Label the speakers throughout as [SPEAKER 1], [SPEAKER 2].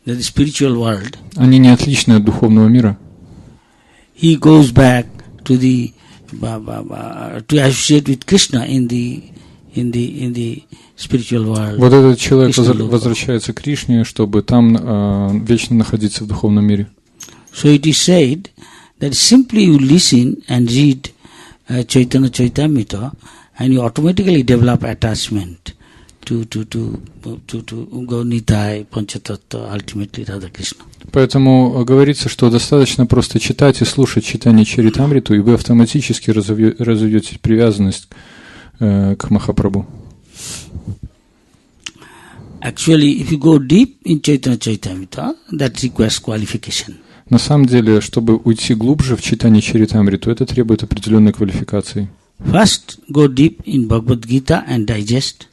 [SPEAKER 1] the spiritual world,
[SPEAKER 2] они не отличны от духовного мира.
[SPEAKER 1] He goes back to the to associate with Krishna in the spiritual world.
[SPEAKER 2] Вот этот человек возвращается к Кришне, чтобы там вечно находиться в духовном мире.
[SPEAKER 1] So it is said that simply you listen and read Chaitanya Charitamrita, and you automatically develop attachment to Gaunitai, Panchatattva, ultimately Radha Krishna.
[SPEAKER 2] Поэтому говорится, что достаточно просто читать и слушать читание Чаритамриту, и вы автоматически разовьете привязанность к Махапрабху.
[SPEAKER 1] Actually, if you go deep in Chaitanya Charitamrita, that requires qualification.
[SPEAKER 2] На самом деле, чтобы уйти глубже в читание Чаритамриту, это требует определенной квалификации.
[SPEAKER 1] First, go deep in Bhagavad Gita and digest.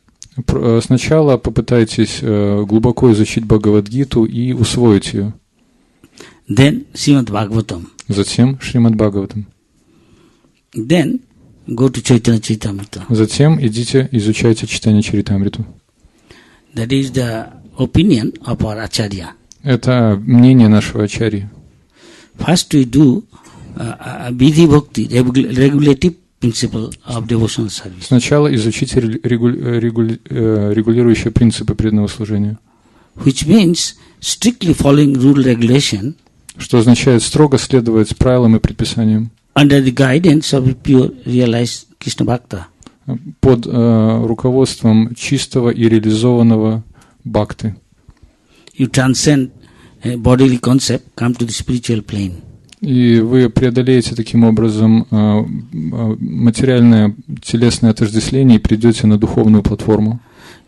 [SPEAKER 2] Сначала попытайтесь глубоко изучить Бхагавад-гиту и усвоить ее.
[SPEAKER 1] Then Srimad Bhagavatam.
[SPEAKER 2] Затем Шримад Бхагаватам.
[SPEAKER 1] Then go to Chaitanya Charitamrita.
[SPEAKER 2] Затем идите, изучайте читание Чаритамриту.
[SPEAKER 1] That is the opinion of our Acharya.
[SPEAKER 2] Это мнение нашего ачарьи.
[SPEAKER 1] First we do Vidhi Bhakti, regulative principle of devotional service.
[SPEAKER 2] Сначала изучите регулирующие принципы преданного служения.
[SPEAKER 1] Which means strictly following rule regulation.
[SPEAKER 2] Что означает строго следовать правилам и предписаниям.
[SPEAKER 1] Under the guidance of a pure realized Krishna Bhakta.
[SPEAKER 2] Под руководством чистого и реализованного бхакты.
[SPEAKER 1] You transcend a bodily concept, come to the spiritual plane.
[SPEAKER 2] И вы преодолеете таким образом материальное телесное отождествление и придете на духовную платформу.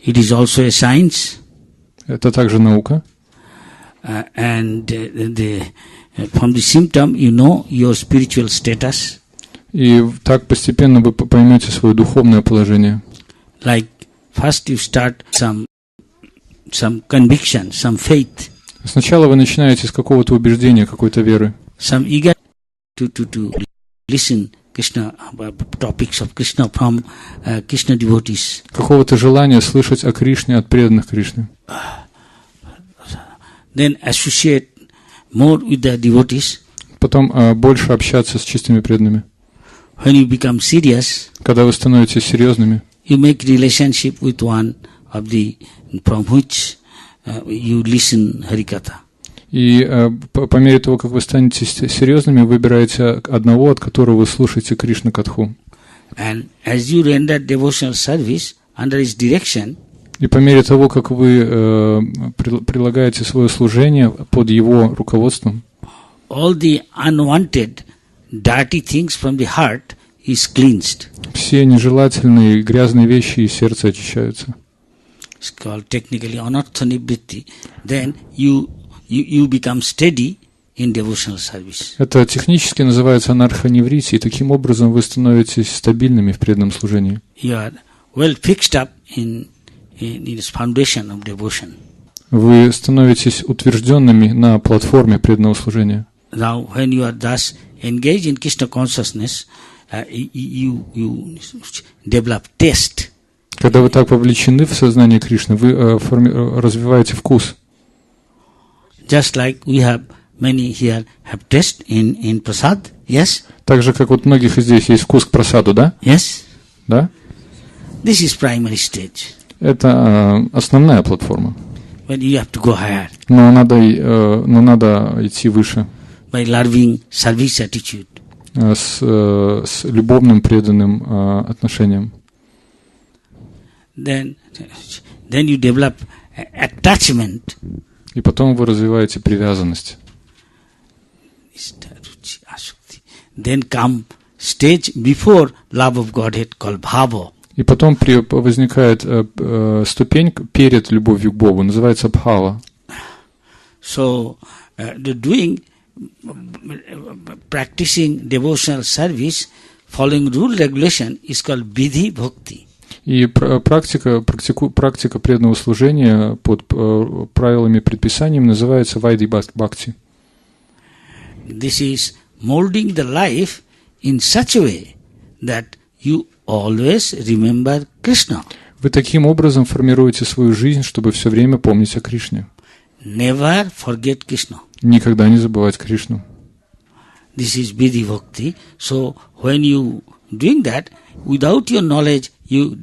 [SPEAKER 1] It is also a science.
[SPEAKER 2] Это также наука.
[SPEAKER 1] And from the symptom you know your spiritual status.
[SPEAKER 2] И так постепенно вы поймете свое духовное положение.
[SPEAKER 1] Like first you start some conviction, some faith.
[SPEAKER 2] Сначала вы начинаете с какого-то убеждения, какой-то веры.
[SPEAKER 1] Some eager to listen Krishna topics of Krishna from Krishna devotees.
[SPEAKER 2] Какого-то желания слышать о Кришне от преданных Кришне.
[SPEAKER 1] Then associate more with the devotees.
[SPEAKER 2] Потом больше общаться с чистыми преданными.
[SPEAKER 1] When you become serious,
[SPEAKER 2] когда вы становитесь серьезными,
[SPEAKER 1] you make relationship with one of the from which you listen Harikatha.
[SPEAKER 2] И по мере того, как вы станете серьезными, выбираете одного, от которого вы слушаете Кришна Катху.
[SPEAKER 1] And as you render devotional service under his direction,
[SPEAKER 2] и по мере того, как вы прилагаете свое служение под его руководством,
[SPEAKER 1] all the unwanted dirty things from the heart is cleansed.
[SPEAKER 2] Все нежелательные грязные вещи из сердца очищаются.
[SPEAKER 1] It's called technically anartha-nivritti. Then you become steady in devotional service.
[SPEAKER 2] Это технически называется анарха-ниврити, и таким образом вы становитесь стабильными в преданном служении.
[SPEAKER 1] You are well fixed up in this foundation of devotion.
[SPEAKER 2] Вы становитесь утвержденными на платформе преданного служения.
[SPEAKER 1] Now, when you are thus engaged in Krishna consciousness, you develop taste.
[SPEAKER 2] Когда вы так вовлечены в сознание Кришны, вы развиваете вкус.
[SPEAKER 1] Just like we have many here have taste in prasad, yes?
[SPEAKER 2] Так же, как вот у многих здесь есть вкус к прасаду, да?
[SPEAKER 1] Yes.
[SPEAKER 2] Да?
[SPEAKER 1] This is primary stage.
[SPEAKER 2] Это основная платформа.
[SPEAKER 1] But you have to go higher.
[SPEAKER 2] Но надо идти выше.
[SPEAKER 1] By loving service attitude.
[SPEAKER 2] С любовным преданным отношением.
[SPEAKER 1] Then you develop attachment.
[SPEAKER 2] И потом вы развиваете привязанность.
[SPEAKER 1] Then come stage before love of Godhead called bhava.
[SPEAKER 2] И потом возникает ступень перед любовью к Богу, называется бхава.
[SPEAKER 1] So, practicing devotional service, following rule regulation is called vidhi bhakti.
[SPEAKER 2] И практика преданного служения под правилами и предписаниями называется вайди бхакти.
[SPEAKER 1] This is molding the life in such a way that you always remember Krishna.
[SPEAKER 2] Вы таким образом формируете свою жизнь, чтобы все время помнить о Кришне.
[SPEAKER 1] never forget Krishna.
[SPEAKER 2] Никогда не забывать Кришну.
[SPEAKER 1] This is Vidhi Bhakti. So when you doing that, without your knowledge, you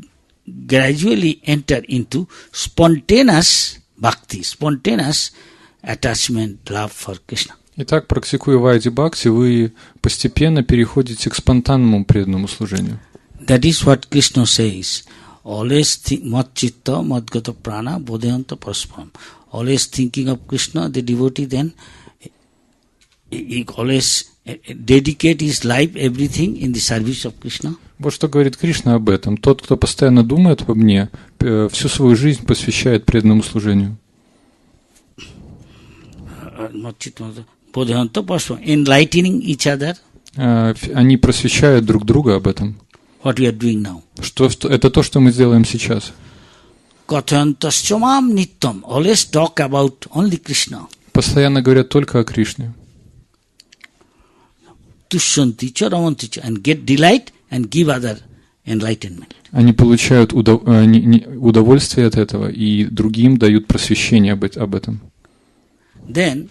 [SPEAKER 1] gradually enter into spontaneous bhakti, spontaneous attachment, love for Krishna.
[SPEAKER 2] Итак, практикуя вайди бхакти, вы постепенно переходите к спонтанному преданному служению.
[SPEAKER 1] That is what Krishna says. Always think mat chitta, mat gata prana, bodhayanta paraspam. Always thinking of Krishna, the devotee then he always dedicate his life, everything in the service of Krishna.
[SPEAKER 2] Вот что говорит Кришна об этом. Тот, кто постоянно думает обо мне, всю свою жизнь посвящает преданному служению.
[SPEAKER 1] Enlightening each other.
[SPEAKER 2] Они просвещают друг друга об этом.
[SPEAKER 1] What we are doing now.
[SPEAKER 2] Это то, что мы сделаем сейчас.
[SPEAKER 1] Kathantaschamam nittam. Always talk about only Krishna.
[SPEAKER 2] Постоянно говорят только о Кришне.
[SPEAKER 1] Tushyanti cha ramanti cha. And get delight and give other enlightenment.
[SPEAKER 2] Они получают удовольствие от этого и другим дают просвещение об этом.
[SPEAKER 1] Then,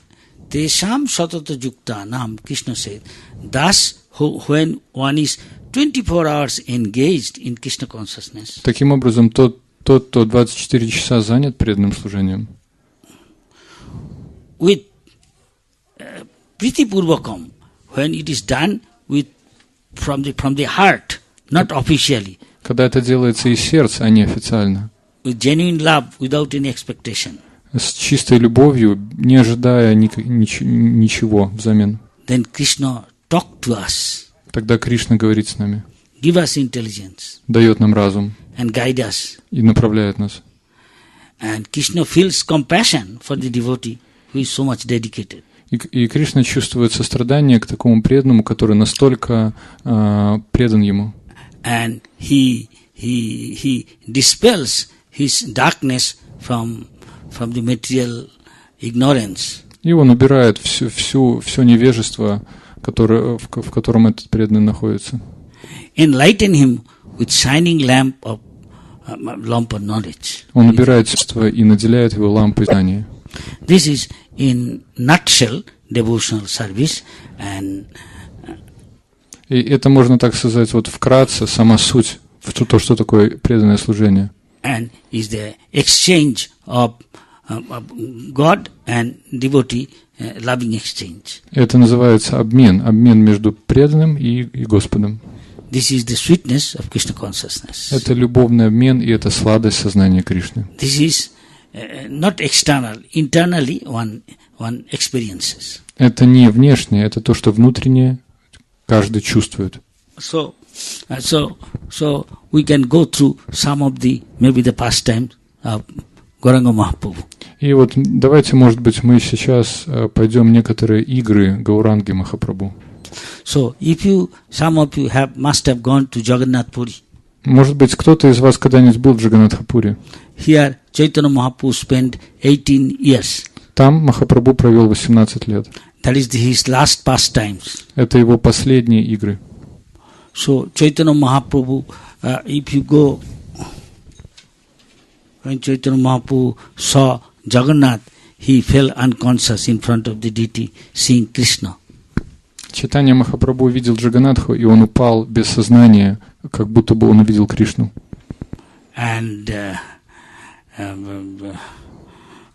[SPEAKER 1] tesham satata yukta nam, Krishna said, thus when one is 24 hours engaged in Krishna consciousness.
[SPEAKER 2] Таким образом, тот, кто 24 часа занят преданным служением.
[SPEAKER 1] With priti purvakam, when it is done with from the heart, not officially.
[SPEAKER 2] Когда это делается из сердца, а не официально.
[SPEAKER 1] With genuine love, without any expectation.
[SPEAKER 2] С чистой любовью, не ожидая ничего взамен.
[SPEAKER 1] Then Krishna talk to us.
[SPEAKER 2] Тогда Кришна говорит с нами.
[SPEAKER 1] Give us intelligence.
[SPEAKER 2] Дает нам разум.
[SPEAKER 1] And guide us.
[SPEAKER 2] И направляет нас.
[SPEAKER 1] And Krishna feels compassion for the devotee who is so much dedicated.
[SPEAKER 2] И Кришна чувствует сострадание к такому преданному, который настолько предан ему.
[SPEAKER 1] And he dispels his darkness from the material ignorance.
[SPEAKER 2] И он убирает все невежество, в котором этот преданный находится.
[SPEAKER 1] Enlighten him with shining lamp of knowledge.
[SPEAKER 2] Он убирает чувство и наделяет его лампой знания.
[SPEAKER 1] This is in nutshell devotional service, and
[SPEAKER 2] и это можно так сказать вот вкратце сама суть в то, что такое преданное служение.
[SPEAKER 1] And is the exchange of God and devotee, loving exchange.
[SPEAKER 2] Это называется обмен между преданным и Господом.
[SPEAKER 1] This is the sweetness of Krishna consciousness.
[SPEAKER 2] Это любовный обмен, и это сладость сознания Кришны.
[SPEAKER 1] This is not external, internally one experiences.
[SPEAKER 2] Это не внешнее, это то, что внутреннее каждый чувствует.
[SPEAKER 1] So we can go through some of maybe the pastimes of Gauranga Mahaprabhu.
[SPEAKER 2] И вот давайте, может быть, мы сейчас пойдем в некоторые игры Гауранги Махапрабху.
[SPEAKER 1] So some of you must have gone to Jagannath Puri.
[SPEAKER 2] Может быть, кто-то из вас когда-нибудь был в Джаганнатхапуре.
[SPEAKER 1] Here Chaitanya Mahaprabhu spent 18 years.
[SPEAKER 2] Там Махапрабху провел 18 лет.
[SPEAKER 1] That is his last pastimes.
[SPEAKER 2] Это его последние игры.
[SPEAKER 1] So Chaitanya Mahaprabhu, if you go, when Chaitanya Mahaprabhu saw Jagannath, he fell unconscious in front of the deity, seeing Krishna.
[SPEAKER 2] Чайтанья Махапрабху увидел Джаганнатху, и он упал без сознания, как будто бы он увидел Кришну.
[SPEAKER 1] And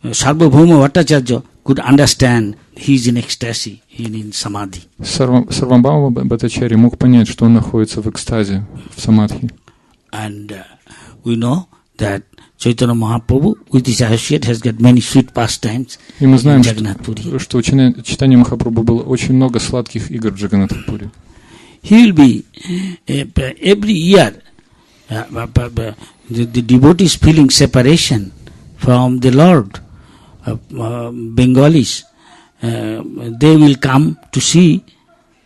[SPEAKER 1] Sarvabhauma Bhattacharya could understand he is in ecstasy, he is in samadhi.
[SPEAKER 2] Сарвабхаума Бхаттачарья мог понять, что он находится в экстазе, в самадхи.
[SPEAKER 1] And we know that Chaitanya Mahaprabhu with his associate has got many sweet pastimes in Jagannath Puri.
[SPEAKER 2] Что у Чайтаньи Махапрабху было очень много сладких игр в Джаганнатхапуре.
[SPEAKER 1] He will be every year the devotees feeling separation from the Lord. Bengalis, they will come to see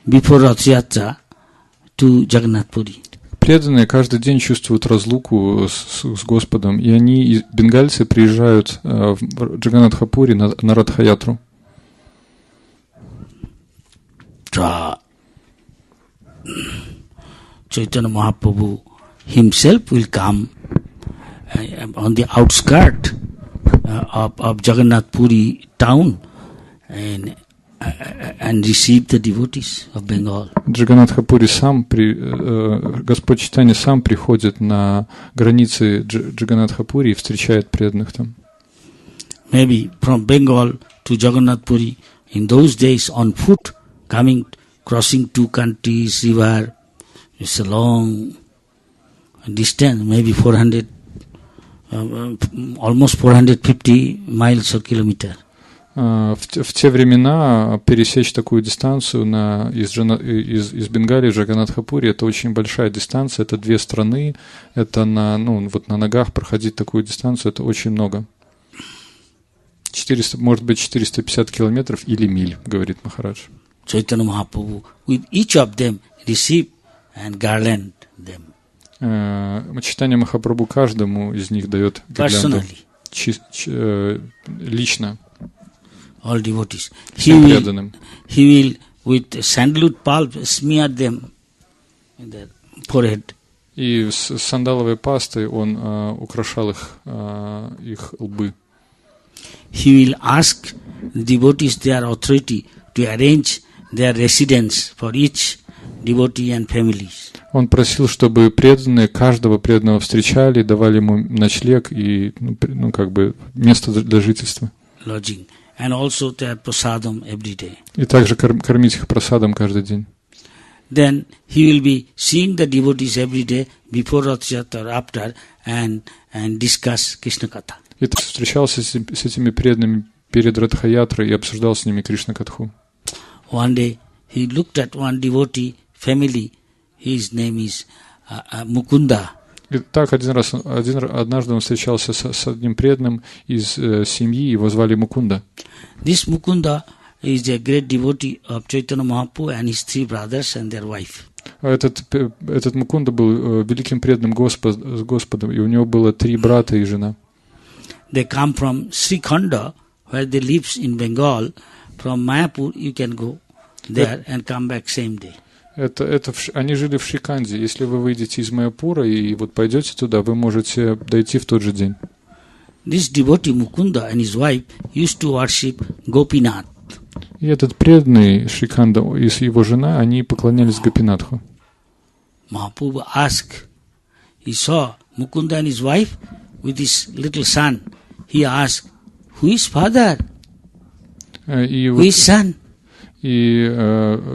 [SPEAKER 1] before Rath Yatra to Jagannath Puri.
[SPEAKER 2] Преданные каждый день чувствуют разлуку с Господом, и они, бенгальцы, приезжают в Джаганнатхапури на Радха-ятру.
[SPEAKER 1] Chaitanya Mahaprabhu himself will come on the outskirt of Jagannath Puri town and received the devotees of Bengal.
[SPEAKER 2] Джаганнатхапури Господь Чайтанья сам приходит на границы Джаганнатхапури и встречает преданных там.
[SPEAKER 1] Maybe from Bengal to Jagannath Puri in those days on foot, crossing 2 countries, river, it's a long distance, maybe 400, almost 450 miles or kilometer.
[SPEAKER 2] В те времена пересечь такую дистанцию из Бенгалии в Джаганнатхапури — это очень большая дистанция, это 2 страны, это на ногах проходить такую дистанцию — это очень много. 400, может быть, 450 километров или миль, говорит Махарадж.
[SPEAKER 1] Chaitanya Mahaprabhu, with each of them, receive and garland them.
[SPEAKER 2] Чайтанья Махапрабху каждому из них дает гирлянду лично.
[SPEAKER 1] All devotees.
[SPEAKER 2] Всем преданным.
[SPEAKER 1] He will with sandalwood pulp smear them in their forehead.
[SPEAKER 2] И с сандаловой пастой он украшал их лбы.
[SPEAKER 1] He will ask devotees their authority to arrange their residence for each devotee and families.
[SPEAKER 2] Он просил, чтобы преданные каждого преданного встречали, давали ему ночлег и место для жительства.
[SPEAKER 1] Lodging. And also their prasadam every day.
[SPEAKER 2] И также кормить их прасадом каждый день.
[SPEAKER 1] Then he will be seeing the devotees every day before Rath Yatra or after and discuss Krishna Katha.
[SPEAKER 2] И встречался с этими преданными перед Радха-ятрой и обсуждал с ними Кришна-катху.
[SPEAKER 1] One day he looked at one devotee family. His name is Mukunda.
[SPEAKER 2] И так однажды он встречался с одним преданным из семьи, его звали Мукунда.
[SPEAKER 1] This Mukunda is a great devotee of Chaitanya Mahaprabhu and his 3 brothers and their wife.
[SPEAKER 2] Этот Мукунда был великим преданным Господом, и у него было 3 брата и жена.
[SPEAKER 1] They come from Srikhanda, where they live in Bengal. From Mayapur you can go there and come back same day.
[SPEAKER 2] Они жили в Шриканде. Если вы выйдете из Майяпура и пойдете туда, вы можете дойти в тот же день.
[SPEAKER 1] This devotee Mukunda and his wife used to worship Gopinath.
[SPEAKER 2] И этот преданный Шриканда и его жена, они поклонялись Гопинатху.
[SPEAKER 1] Mahaprabhu asked, he saw Mukunda and his wife with his little son. He asked, who is father? Who is son?
[SPEAKER 2] И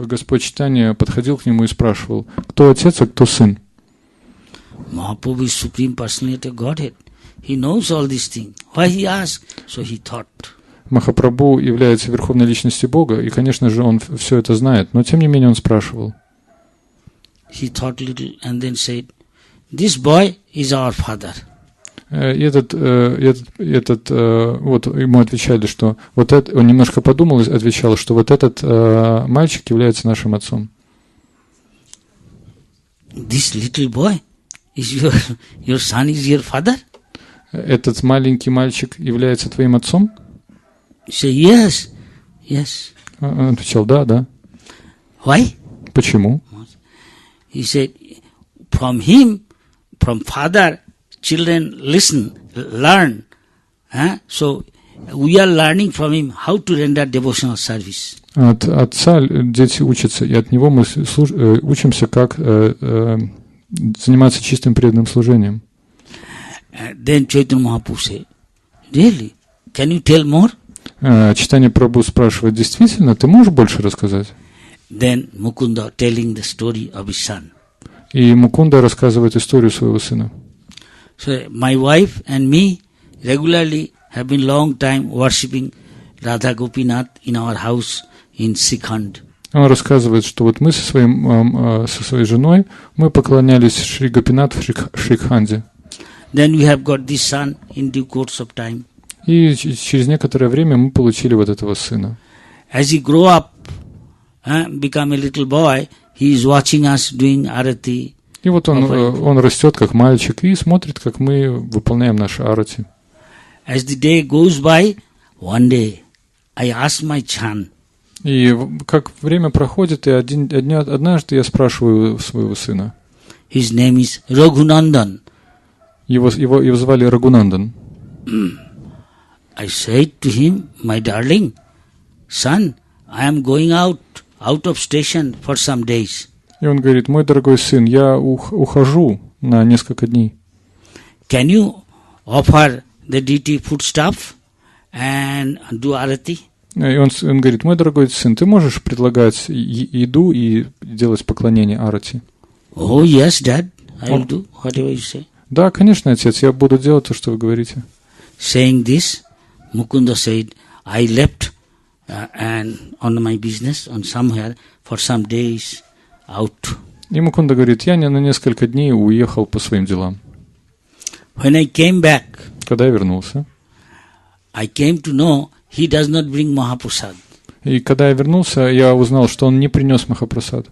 [SPEAKER 2] Господь Чайтанья подходил к нему и спрашивал, кто отец, а кто сын.
[SPEAKER 1] Mahaprabhu is Supreme Personality of Godhead. He knows all these things. Why he asked? So he thought.
[SPEAKER 2] Махапрабху является верховной личностью Бога, и, конечно же, он все это знает, но тем не менее он спрашивал.
[SPEAKER 1] He thought little and then said, this boy is our father.
[SPEAKER 2] И ему отвечали, что он немножко подумал и отвечал, что вот этот мальчик является нашим отцом.
[SPEAKER 1] This little boy is your son is your father?
[SPEAKER 2] Этот маленький мальчик является твоим отцом?
[SPEAKER 1] Say yes, yes.
[SPEAKER 2] Он отвечал, да.
[SPEAKER 1] Why?
[SPEAKER 2] Почему?
[SPEAKER 1] He said, from father, children learn. So we are learning from him how to render devotional service.
[SPEAKER 2] От отца дети учатся, и от него мы учимся, как заниматься чистым преданным служением.
[SPEAKER 1] Then Chaitanya Mahaprabhu said, really? Can you tell more?
[SPEAKER 2] Чайтанья Прабху спрашивает, действительно, ты можешь больше рассказать?
[SPEAKER 1] Then Mukunda telling the story of his son.
[SPEAKER 2] И Мукунда рассказывает историю своего сына.
[SPEAKER 1] So my wife and me regularly have been long time worshipping Radha Gopinath in our house in Srikhand.
[SPEAKER 2] Он рассказывает, что вот мы со своей женой мы поклонялись Шри Гопинат в Шрикханде.
[SPEAKER 1] Then we have got this son in due course of time.
[SPEAKER 2] И через некоторое время мы получили вот этого сына.
[SPEAKER 1] As he grow up, become a little boy, he is watching us doing arati.
[SPEAKER 2] И вот он растет как мальчик и смотрит, как мы выполняем наши арати.
[SPEAKER 1] As the day goes by, one day I ask my son.
[SPEAKER 2] И как время проходит, и однажды я спрашиваю своего сына.
[SPEAKER 1] His name is Raghunandan.
[SPEAKER 2] Его звали Рагунандан.
[SPEAKER 1] I said to him, my darling, son, I am going out of station for some days.
[SPEAKER 2] И он говорит: мой дорогой сын, я ухожу на несколько дней.
[SPEAKER 1] Can you offer the deity foodstuff and do arati?
[SPEAKER 2] И он говорит: мой дорогой сын, ты можешь предлагать еду и делать поклонение арати?
[SPEAKER 1] Oh, yes, Dad, I will do whatever you say.
[SPEAKER 2] Да, конечно, отец, я буду делать то, что вы говорите.
[SPEAKER 1] Saying this, Mukunda said, I left and on my business on somewhere for some days out.
[SPEAKER 2] И Мукунда говорит: я на несколько дней уехал по своим делам.
[SPEAKER 1] When I came back,
[SPEAKER 2] Когда я вернулся,
[SPEAKER 1] I came to know he does not bring Mahaprasad.
[SPEAKER 2] и когда я вернулся, я узнал, что он не принес Махапрасад.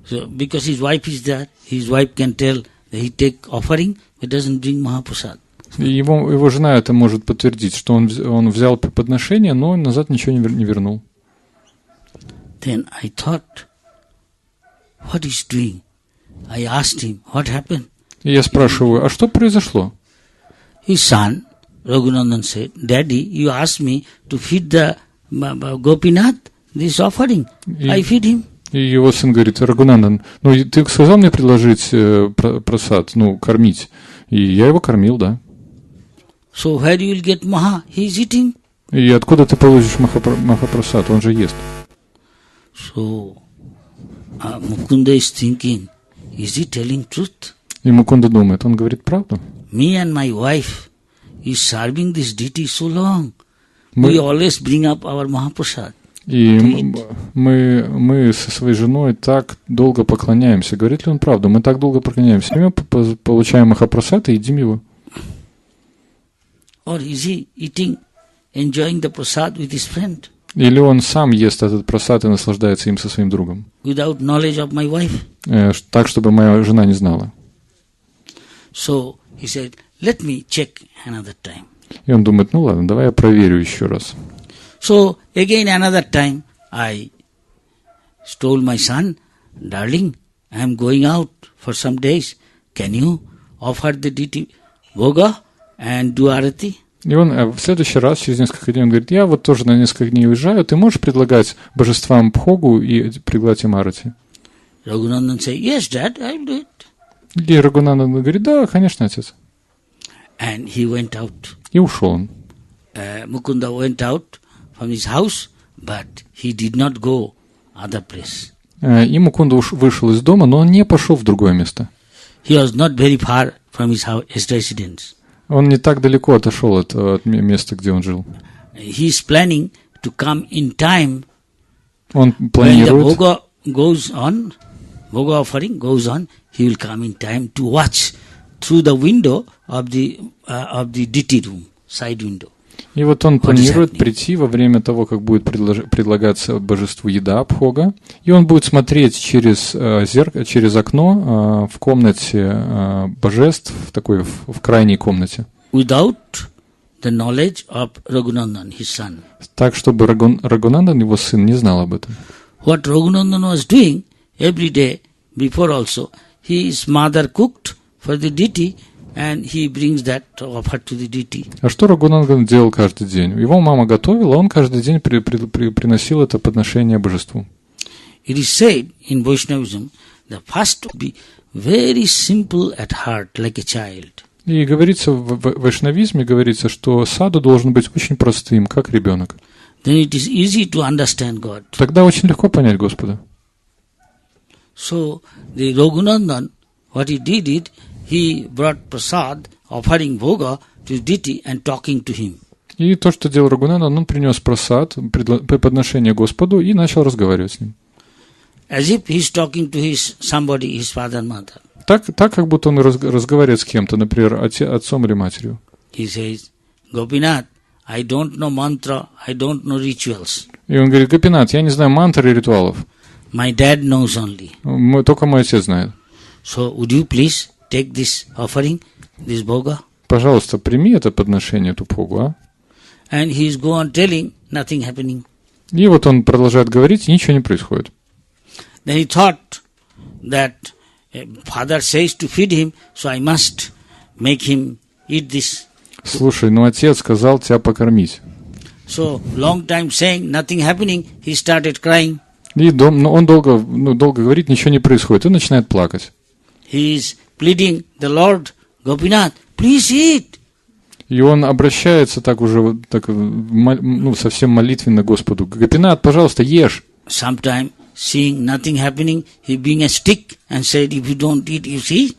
[SPEAKER 1] So, because his wife is there, his wife can tell that he take offering, but doesn't bring Mahaprasad.
[SPEAKER 2] И его жена это может подтвердить, что он взял подношение, но назад ничего не вернул.
[SPEAKER 1] Then I thought, what he's doing? I asked him, what happened?
[SPEAKER 2] И я спрашиваю: а что произошло?
[SPEAKER 1] His son, Raghunandan, said, Daddy, you asked me to feed the Gopinath this offering. I feed him.
[SPEAKER 2] И его сын говорит: Рагунандан, ну ты сказал мне предложить прасад, кормить. И я его кормил, да.
[SPEAKER 1] So where you will get Maha? He is eating.
[SPEAKER 2] И откуда ты получишь Махапрасад? Он же ест.
[SPEAKER 1] So Mukunda is thinking, is he telling truth?
[SPEAKER 2] И Мукунда думает: он говорит правду.
[SPEAKER 1] Me and my wife is serving this deity so long. We always bring up our Mahaprasad.
[SPEAKER 2] И мы со своей женой так долго поклоняемся. Говорит ли он правду? Мы так долго поклоняемся. Мы получаем Махапрасад и едим его.
[SPEAKER 1] Or is he eating, enjoying the prasad with his friend?
[SPEAKER 2] Или он сам ест этот прасад и наслаждается им со своим другом?
[SPEAKER 1] Without knowledge of my wife.
[SPEAKER 2] Так, чтобы моя жена не знала.
[SPEAKER 1] So he said, let me check another time.
[SPEAKER 2] И он думает: ну ладно, давай я проверю еще раз.
[SPEAKER 1] So again another time I told my son, darling, I am going out for some days. Can you offer the deity bhoga and do arati?
[SPEAKER 2] И он в следующий раз, через несколько дней, он говорит: я вот тоже на несколько дней уезжаю, ты можешь предлагать божествам бхогу и предлагать им арати?
[SPEAKER 1] Raghunandan said, yes, Dad, I will do it.
[SPEAKER 2] И Рагунандан говорит: да, конечно, отец.
[SPEAKER 1] And he went out.
[SPEAKER 2] И ушел он.
[SPEAKER 1] Mukunda went out from his house, but he did not go other place.
[SPEAKER 2] И Мукунда вышел из дома, но он не пошел в другое место.
[SPEAKER 1] He was not very far from his residence.
[SPEAKER 2] Он не так далеко отошел от места, где он жил.
[SPEAKER 1] He is planning to come in time.
[SPEAKER 2] Он планирует.
[SPEAKER 1] When the bhoga offering goes on, he will come in time to watch through the window of the deity room, side window.
[SPEAKER 2] И вот он планирует прийти во время того, как будет предлагаться божеству еда, бхога, и он будет смотреть через окно в комнате божеств, в крайней комнате.
[SPEAKER 1] Without the knowledge of Raghunandan, his son.
[SPEAKER 2] Так, чтобы Рагунандан, его сын, не знал об этом.
[SPEAKER 1] What Raghunandan was doing every day, before also, his mother cooked for the deity, and he brings that offer to the deity.
[SPEAKER 2] А что Рагунандан делал каждый день? Его мама готовила, он каждый день приносил это подношение божеству.
[SPEAKER 1] It is said in Vaishnavism, the first to be very simple at heart, like a child.
[SPEAKER 2] И говорится в вайшнавизме, говорится, что саду должен быть очень простым, как ребенок.
[SPEAKER 1] Then it is easy to understand God.
[SPEAKER 2] Тогда очень легко понять Господа.
[SPEAKER 1] So the Raghunandan, what he did, he brought prasad, offering bhoga to his deity and talking to him.
[SPEAKER 2] И то, что делал Рагунандан, он принес прасад, подношение Господу и начал разговаривать с ним.
[SPEAKER 1] As if he is talking to somebody, his father and mother.
[SPEAKER 2] Так, как будто он разговаривает с кем-то, например, отцом или матерью.
[SPEAKER 1] He says, Gopinath, I don't know mantra, I don't know rituals.
[SPEAKER 2] И он говорит: Гопинат, я не знаю мантр и ритуалов.
[SPEAKER 1] My dad knows only.
[SPEAKER 2] Только мой отец знает.
[SPEAKER 1] So would you please take this offering, this bhoga?
[SPEAKER 2] Пожалуйста, прими это подношение, эту бхогу, а?
[SPEAKER 1] And he is go on telling, nothing happening.
[SPEAKER 2] И вот он продолжает говорить, и ничего не происходит.
[SPEAKER 1] Then he thought that father says to feed him, so I must make him eat this.
[SPEAKER 2] Слушай, ну отец сказал тебя покормить.
[SPEAKER 1] So, long time saying, nothing happening, he started crying.
[SPEAKER 2] И он долго говорит, ничего не происходит, и начинает плакать.
[SPEAKER 1] He is pleading the Lord, Gopinath, please eat.
[SPEAKER 2] И он обращается так уже, так, ну, совсем молитвенно к Господу. Гопинат, пожалуйста, ешь.
[SPEAKER 1] Sometime, seeing nothing happening, he bring a stick and said, if you don't eat, you see.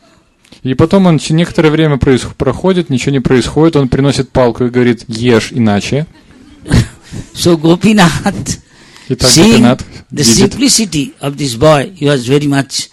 [SPEAKER 2] И потом он некоторое время проходит, ничего не происходит, он приносит палку и говорит, ешь иначе.
[SPEAKER 1] So Gopinath,
[SPEAKER 2] Итак,
[SPEAKER 1] seeing
[SPEAKER 2] Гопинат
[SPEAKER 1] the
[SPEAKER 2] видит,
[SPEAKER 1] simplicity of this boy, he was very much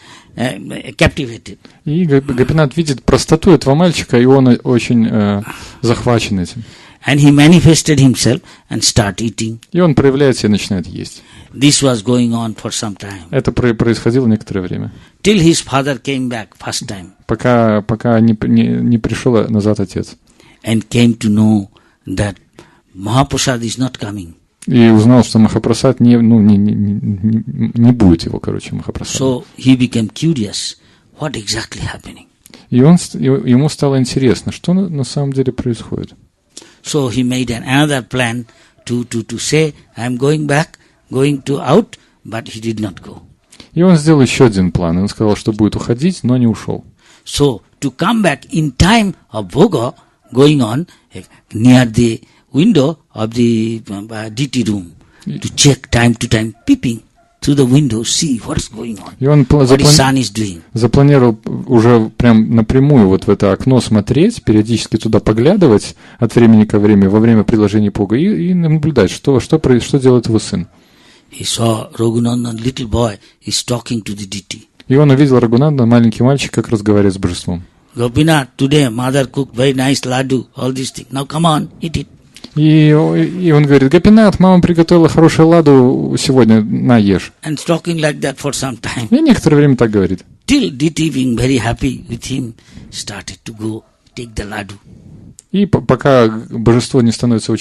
[SPEAKER 1] captivated.
[SPEAKER 2] и Гопинат видит простоту этого мальчика, и он очень захвачен этим.
[SPEAKER 1] And he manifested himself and start eating.
[SPEAKER 2] И он проявляется и начинает есть.
[SPEAKER 1] This was going on for some time.
[SPEAKER 2] Это происходило некоторое время.
[SPEAKER 1] Till his father came back first time.
[SPEAKER 2] Пока не пришел назад отец.
[SPEAKER 1] And came to know that Mahaprasad is not coming.
[SPEAKER 2] И узнал, что Махапрасад не будет его, Махапрасада.
[SPEAKER 1] So he became curious. What exactly happening?
[SPEAKER 2] И ему стало интересно, что на самом деле происходит.
[SPEAKER 1] So he made another plan to say, I am going back, going to out, but he did not go.
[SPEAKER 2] И он сделал еще один план. Он сказал, что будет уходить, но не ушел.
[SPEAKER 1] So to come back in time of Bhoga going on near the window of the DT room to check time to time, peeping through the window, see what's going on,
[SPEAKER 2] И он
[SPEAKER 1] what his son is doing.
[SPEAKER 2] запланировал уже прям напрямую вот в это окно смотреть, периодически туда поглядывать от времени ко времени, во время предложения Бога, и наблюдать, что делает его сын.
[SPEAKER 1] He saw Raghunandan, little boy, is talking to the DT.
[SPEAKER 2] И он увидел Рагунанда, маленький мальчик, как разговаривает с божеством.
[SPEAKER 1] Gopinath, today mother cooked very nice laddu, all these things. Now come on, eat it.
[SPEAKER 2] И он говорит, Гопинат, мама приготовила хорошую ладу сегодня, на, ешь.
[SPEAKER 1] And talking like that for some time.
[SPEAKER 2] И некоторое время так говорит.
[SPEAKER 1] Till DT, being very happy with him, started to go take the laddu.
[SPEAKER 2] И пока божество не становится не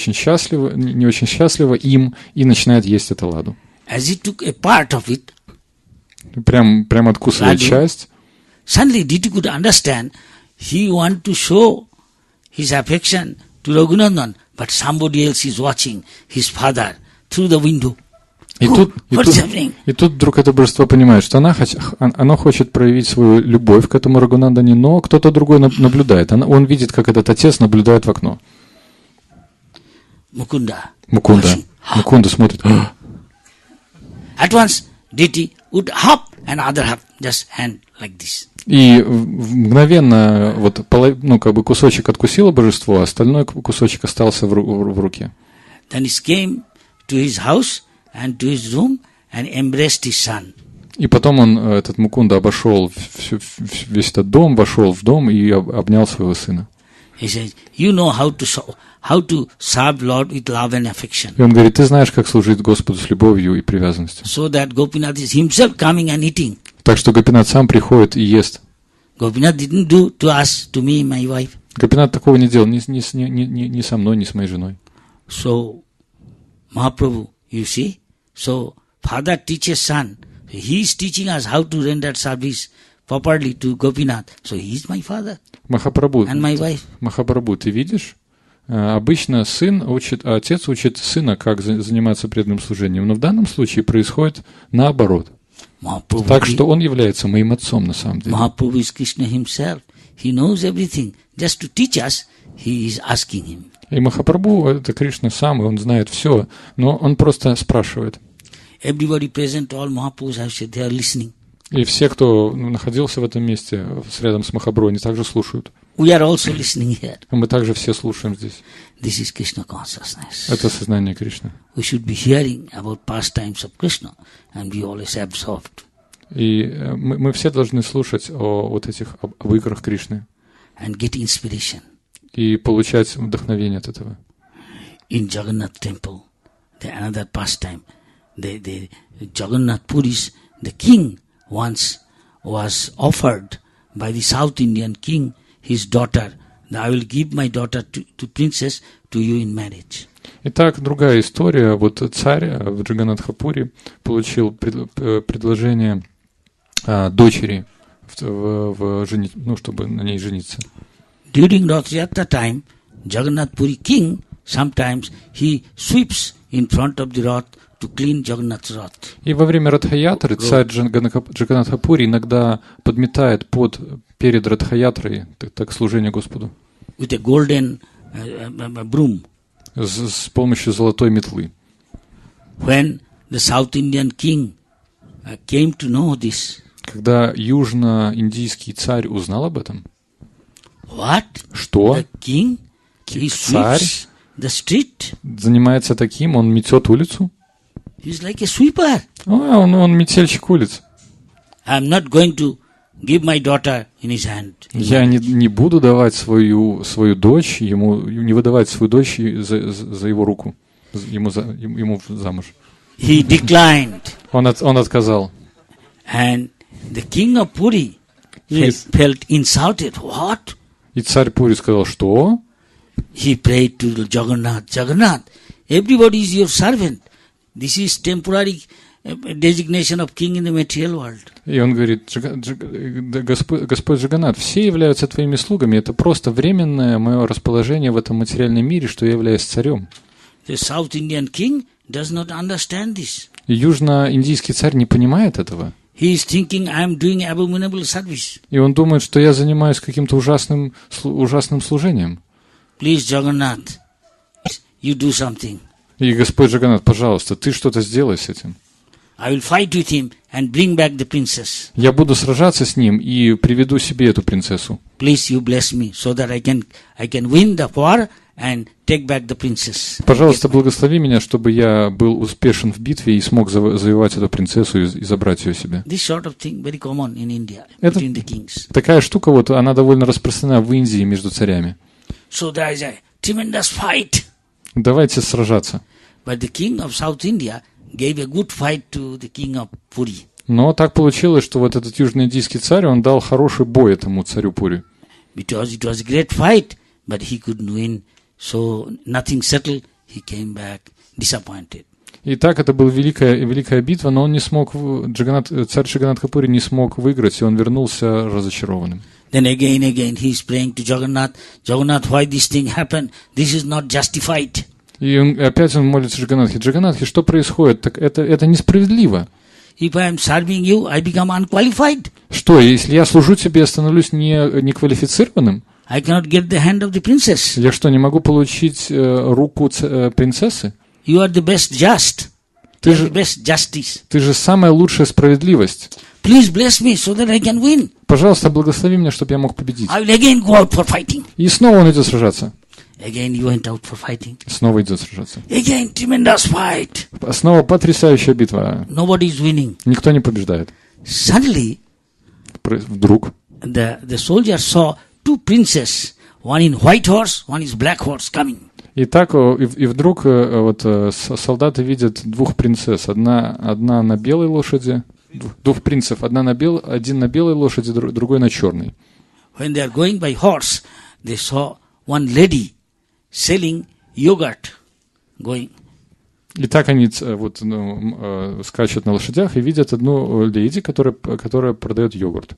[SPEAKER 2] очень счастливо им, и начинает есть эту ладу.
[SPEAKER 1] As he took a part of it,
[SPEAKER 2] Прям откусывает часть.
[SPEAKER 1] suddenly DT could understand he want to show his affection to Raghunandan, but somebody else is watching his father through the window. What's happening?
[SPEAKER 2] И тут вдруг это божество понимает, что оно хочет проявить свою любовь к этому Рагунандане, но кто-то другой наблюдает. Он видит, как этот отец наблюдает в окно.
[SPEAKER 1] Mukunda
[SPEAKER 2] смотрит.
[SPEAKER 1] At once, DT would hop and other half just hand like this.
[SPEAKER 2] И мгновенно кусочек откусило божество, а остальной кусочек остался в руке.
[SPEAKER 1] Then he came to his house and to his room and embraced his son.
[SPEAKER 2] И потом этот Мукунда обошел весь этот дом, вошел в дом и обнял своего сына.
[SPEAKER 1] He says, you know how to serve Lord with love and affection.
[SPEAKER 2] И он говорит, ты знаешь, как служить Господу с любовью и привязанностью.
[SPEAKER 1] So that Gopinath is himself coming and eating.
[SPEAKER 2] Так что Гопинат сам приходит и ест.
[SPEAKER 1] Gopinath didn't do to us, to me, my wife.
[SPEAKER 2] Гопинат такого не делал ни со мной, ни с моей женой.
[SPEAKER 1] So, Mahaprabhu, you see, so father teaches son. He is teaching us how to render service properly to Gopinath. So he is my father and my wife.
[SPEAKER 2] Махапрабху, ты видишь? Обычно отец учит сына, как заниматься преданным служением, но в данном случае происходит наоборот. Так что он является моим отцом на самом деле.
[SPEAKER 1] Mahaprabhu is Krishna himself. He knows everything. Just to teach us, he is asking him.
[SPEAKER 2] И Махапрабху это Кришна сам, и он знает все, но он просто спрашивает.
[SPEAKER 1] Everybody present, all Mahaprabhus have said, they are listening.
[SPEAKER 2] И все, кто находился в этом месте рядом с Махапрабху, они также слушают.
[SPEAKER 1] We are also listening here.
[SPEAKER 2] Мы также все слушаем здесь.
[SPEAKER 1] This is Krishna consciousness.
[SPEAKER 2] Это сознание Кришны.
[SPEAKER 1] We should be hearing about pastimes of Krishna and be always absorbed.
[SPEAKER 2] И мы все должны слушать об играх Кришны.
[SPEAKER 1] And get inspiration.
[SPEAKER 2] И получать вдохновение от этого.
[SPEAKER 1] In Jagannath temple, another pastime, the Jagannath Puris, the king once was offered by the South Indian king his daughter. I will give my daughter to princess to you in marriage.
[SPEAKER 2] Итак, другая история. Вот царь в Джаганнатхапуре получил предложение дочери, чтобы на ней жениться.
[SPEAKER 1] During Rath Yatra time, Jagannath Puri king, sometimes he sweeps in front of the Rath to clean Jagannath's Rath.
[SPEAKER 2] И во время Радха-ятры царь Джаганнатха-Пури иногда подметает перед Радха-ятрой, так служение Господу.
[SPEAKER 1] With a golden broom.
[SPEAKER 2] С помощью золотой метлы.
[SPEAKER 1] When the South Indian king came to know this.
[SPEAKER 2] Когда южно-индийский царь узнал об этом.
[SPEAKER 1] What?
[SPEAKER 2] Что?
[SPEAKER 1] The king? He sweeps the street?
[SPEAKER 2] Занимается таким, он метет улицу?
[SPEAKER 1] He's like a sweeper.
[SPEAKER 2] Он метельщик улиц.
[SPEAKER 1] I'm not going to give my daughter in his hand.
[SPEAKER 2] Я не буду давать свою дочь, не выдавать свою дочь за его руку, ему замуж.
[SPEAKER 1] He declined.
[SPEAKER 2] Он отказал.
[SPEAKER 1] And the king of Puri felt insulted. What?
[SPEAKER 2] И царь Пури сказал, что?
[SPEAKER 1] He prayed to Jagannath. Jagannath, everybody is your servant. This is temporary designation of king in the material world.
[SPEAKER 2] И он говорит, Господь Джаганнат, все являются твоими слугами. Это просто временное мое расположение в этом материальном мире, что я являюсь царем.
[SPEAKER 1] The South Indian king does not understand this.
[SPEAKER 2] И южно-индийский царь не понимает этого.
[SPEAKER 1] He is thinking, I am doing abominable service.
[SPEAKER 2] И он думает, что я занимаюсь каким-то ужасным служением.
[SPEAKER 1] Please, Jagannath, you do something.
[SPEAKER 2] И Господь Джаганнат, пожалуйста, ты что-то сделай с этим.
[SPEAKER 1] I will fight with him and bring back the princess.
[SPEAKER 2] Я буду сражаться с ним и приведу себе эту принцессу.
[SPEAKER 1] Please, you bless me so that I can win the war and take back the princess.
[SPEAKER 2] Пожалуйста, благослови меня, чтобы я был успешен в битве и смог завоевать эту принцессу и забрать ее себе.
[SPEAKER 1] This sort of thing very common in India
[SPEAKER 2] Это
[SPEAKER 1] between the kings.
[SPEAKER 2] такая штука, вот она довольно распространена в Индии между царями.
[SPEAKER 1] So there is a tremendous fight.
[SPEAKER 2] Давайте сражаться.
[SPEAKER 1] But the king of South India gave a good fight to the king of Puri.
[SPEAKER 2] Но так получилось, что вот этот южноиндийский царь, он дал хороший бой этому царю Пури.
[SPEAKER 1] Because it was a great fight, but he couldn't win. So nothing settled. He came back disappointed.
[SPEAKER 2] И так это была великая битва, но он не смог, царь Джаганнатха-Пури не смог выиграть, и он вернулся разочарованным.
[SPEAKER 1] Then again he is praying to Jagannath. Jagannath, why this thing happened? This is not justified.
[SPEAKER 2] И опять он молится Джаганнатхе. Джаганнатхе, что происходит? Так это несправедливо.
[SPEAKER 1] If I am serving you, I become unqualified.
[SPEAKER 2] Что, если я служу тебе, я становлюсь неквалифицированным?
[SPEAKER 1] I cannot get the hand of the princess.
[SPEAKER 2] Я что, не могу получить руку принцессы?
[SPEAKER 1] You are the best just.
[SPEAKER 2] Ты же,
[SPEAKER 1] the best justice.
[SPEAKER 2] Ты же самая лучшая справедливость.
[SPEAKER 1] Please bless me so that I can win.
[SPEAKER 2] Пожалуйста, благослови меня, чтобы я мог победить.
[SPEAKER 1] I will again go out for fighting.
[SPEAKER 2] И снова он идет сражаться.
[SPEAKER 1] Again he went out for fighting.
[SPEAKER 2] Снова идет сражаться.
[SPEAKER 1] Again tremendous fight.
[SPEAKER 2] Снова потрясающая битва.
[SPEAKER 1] Nobody is winning.
[SPEAKER 2] Никто не побеждает.
[SPEAKER 1] Suddenly,
[SPEAKER 2] вдруг
[SPEAKER 1] the soldiers saw two princes, one in white horse, one is black horse coming.
[SPEAKER 2] И так, и вдруг вот солдаты видят двух принцесс. Одна на белой лошади, двух принцев, один на белой лошади, другой на черной.
[SPEAKER 1] When they are going by horse, they saw one lady selling yogurt going.
[SPEAKER 2] И так они вот, скачут на лошадях и видят одну леди, которая продает йогурт.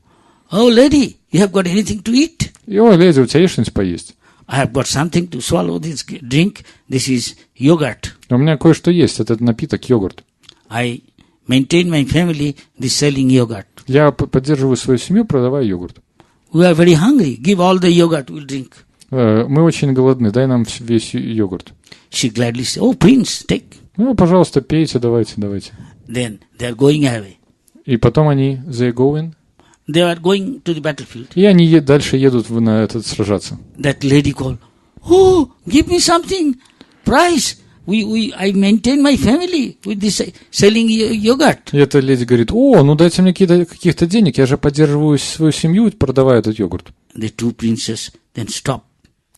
[SPEAKER 1] Oh, lady, you have got anything to eat?
[SPEAKER 2] И, о, леди, у тебя есть что-нибудь поесть?
[SPEAKER 1] I have got something to swallow this drink. This is yogurt.
[SPEAKER 2] У меня кое-что есть, этот напиток, йогурт.
[SPEAKER 1] I maintain my family this selling yogurt.
[SPEAKER 2] Я поддерживаю свою семью, продавая йогурт.
[SPEAKER 1] We are very hungry. Give all the yogurt, we'll drink.
[SPEAKER 2] Мы очень голодны, дай нам весь йогурт.
[SPEAKER 1] She gladly said, oh, prince, take.
[SPEAKER 2] Ну, пожалуйста, пейте, давайте.
[SPEAKER 1] Then they are going away.
[SPEAKER 2] И потом они, they going?
[SPEAKER 1] They are going to the battlefield.
[SPEAKER 2] И они дальше едут на этот сражаться.
[SPEAKER 1] That lady called, oh, give me something, price. I maintain my family with this selling yogurt.
[SPEAKER 2] И эта леди говорит, о, ну дайте мне каких-то денег, я же поддерживаю свою семью, продавая этот йогурт.
[SPEAKER 1] The two princes then stop.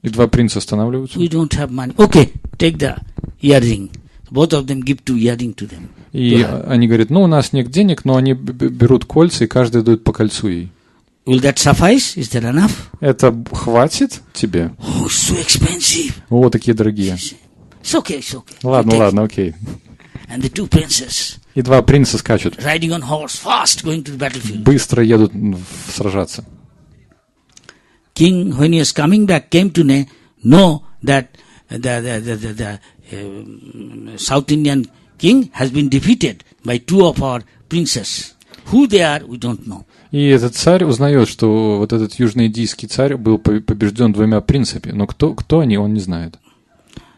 [SPEAKER 2] И два принца останавливаются.
[SPEAKER 1] We don't have money. Okay, take the earring. Both of them give two earring to them.
[SPEAKER 2] И они говорят, ну у нас нет денег, но они берут кольца, и каждый дает по кольцу ей.
[SPEAKER 1] Will that suffice? Is that enough?
[SPEAKER 2] Это хватит тебе?
[SPEAKER 1] Oh, so expensive.
[SPEAKER 2] О, такие дорогие.
[SPEAKER 1] It's okay, it's okay.
[SPEAKER 2] Ладно, окей.
[SPEAKER 1] And the two princes,
[SPEAKER 2] И два принца скачут.
[SPEAKER 1] riding on horse, fast going to the battlefield.
[SPEAKER 2] Быстро едут сражаться.
[SPEAKER 1] King, when he was coming back, came to know that the South Indian king has been defeated by two of our princes. Who they are, we don't know.
[SPEAKER 2] И этот царь узнает, что вот этот южноиндийский царь был побежден двумя принцами, но кто они, он не знает.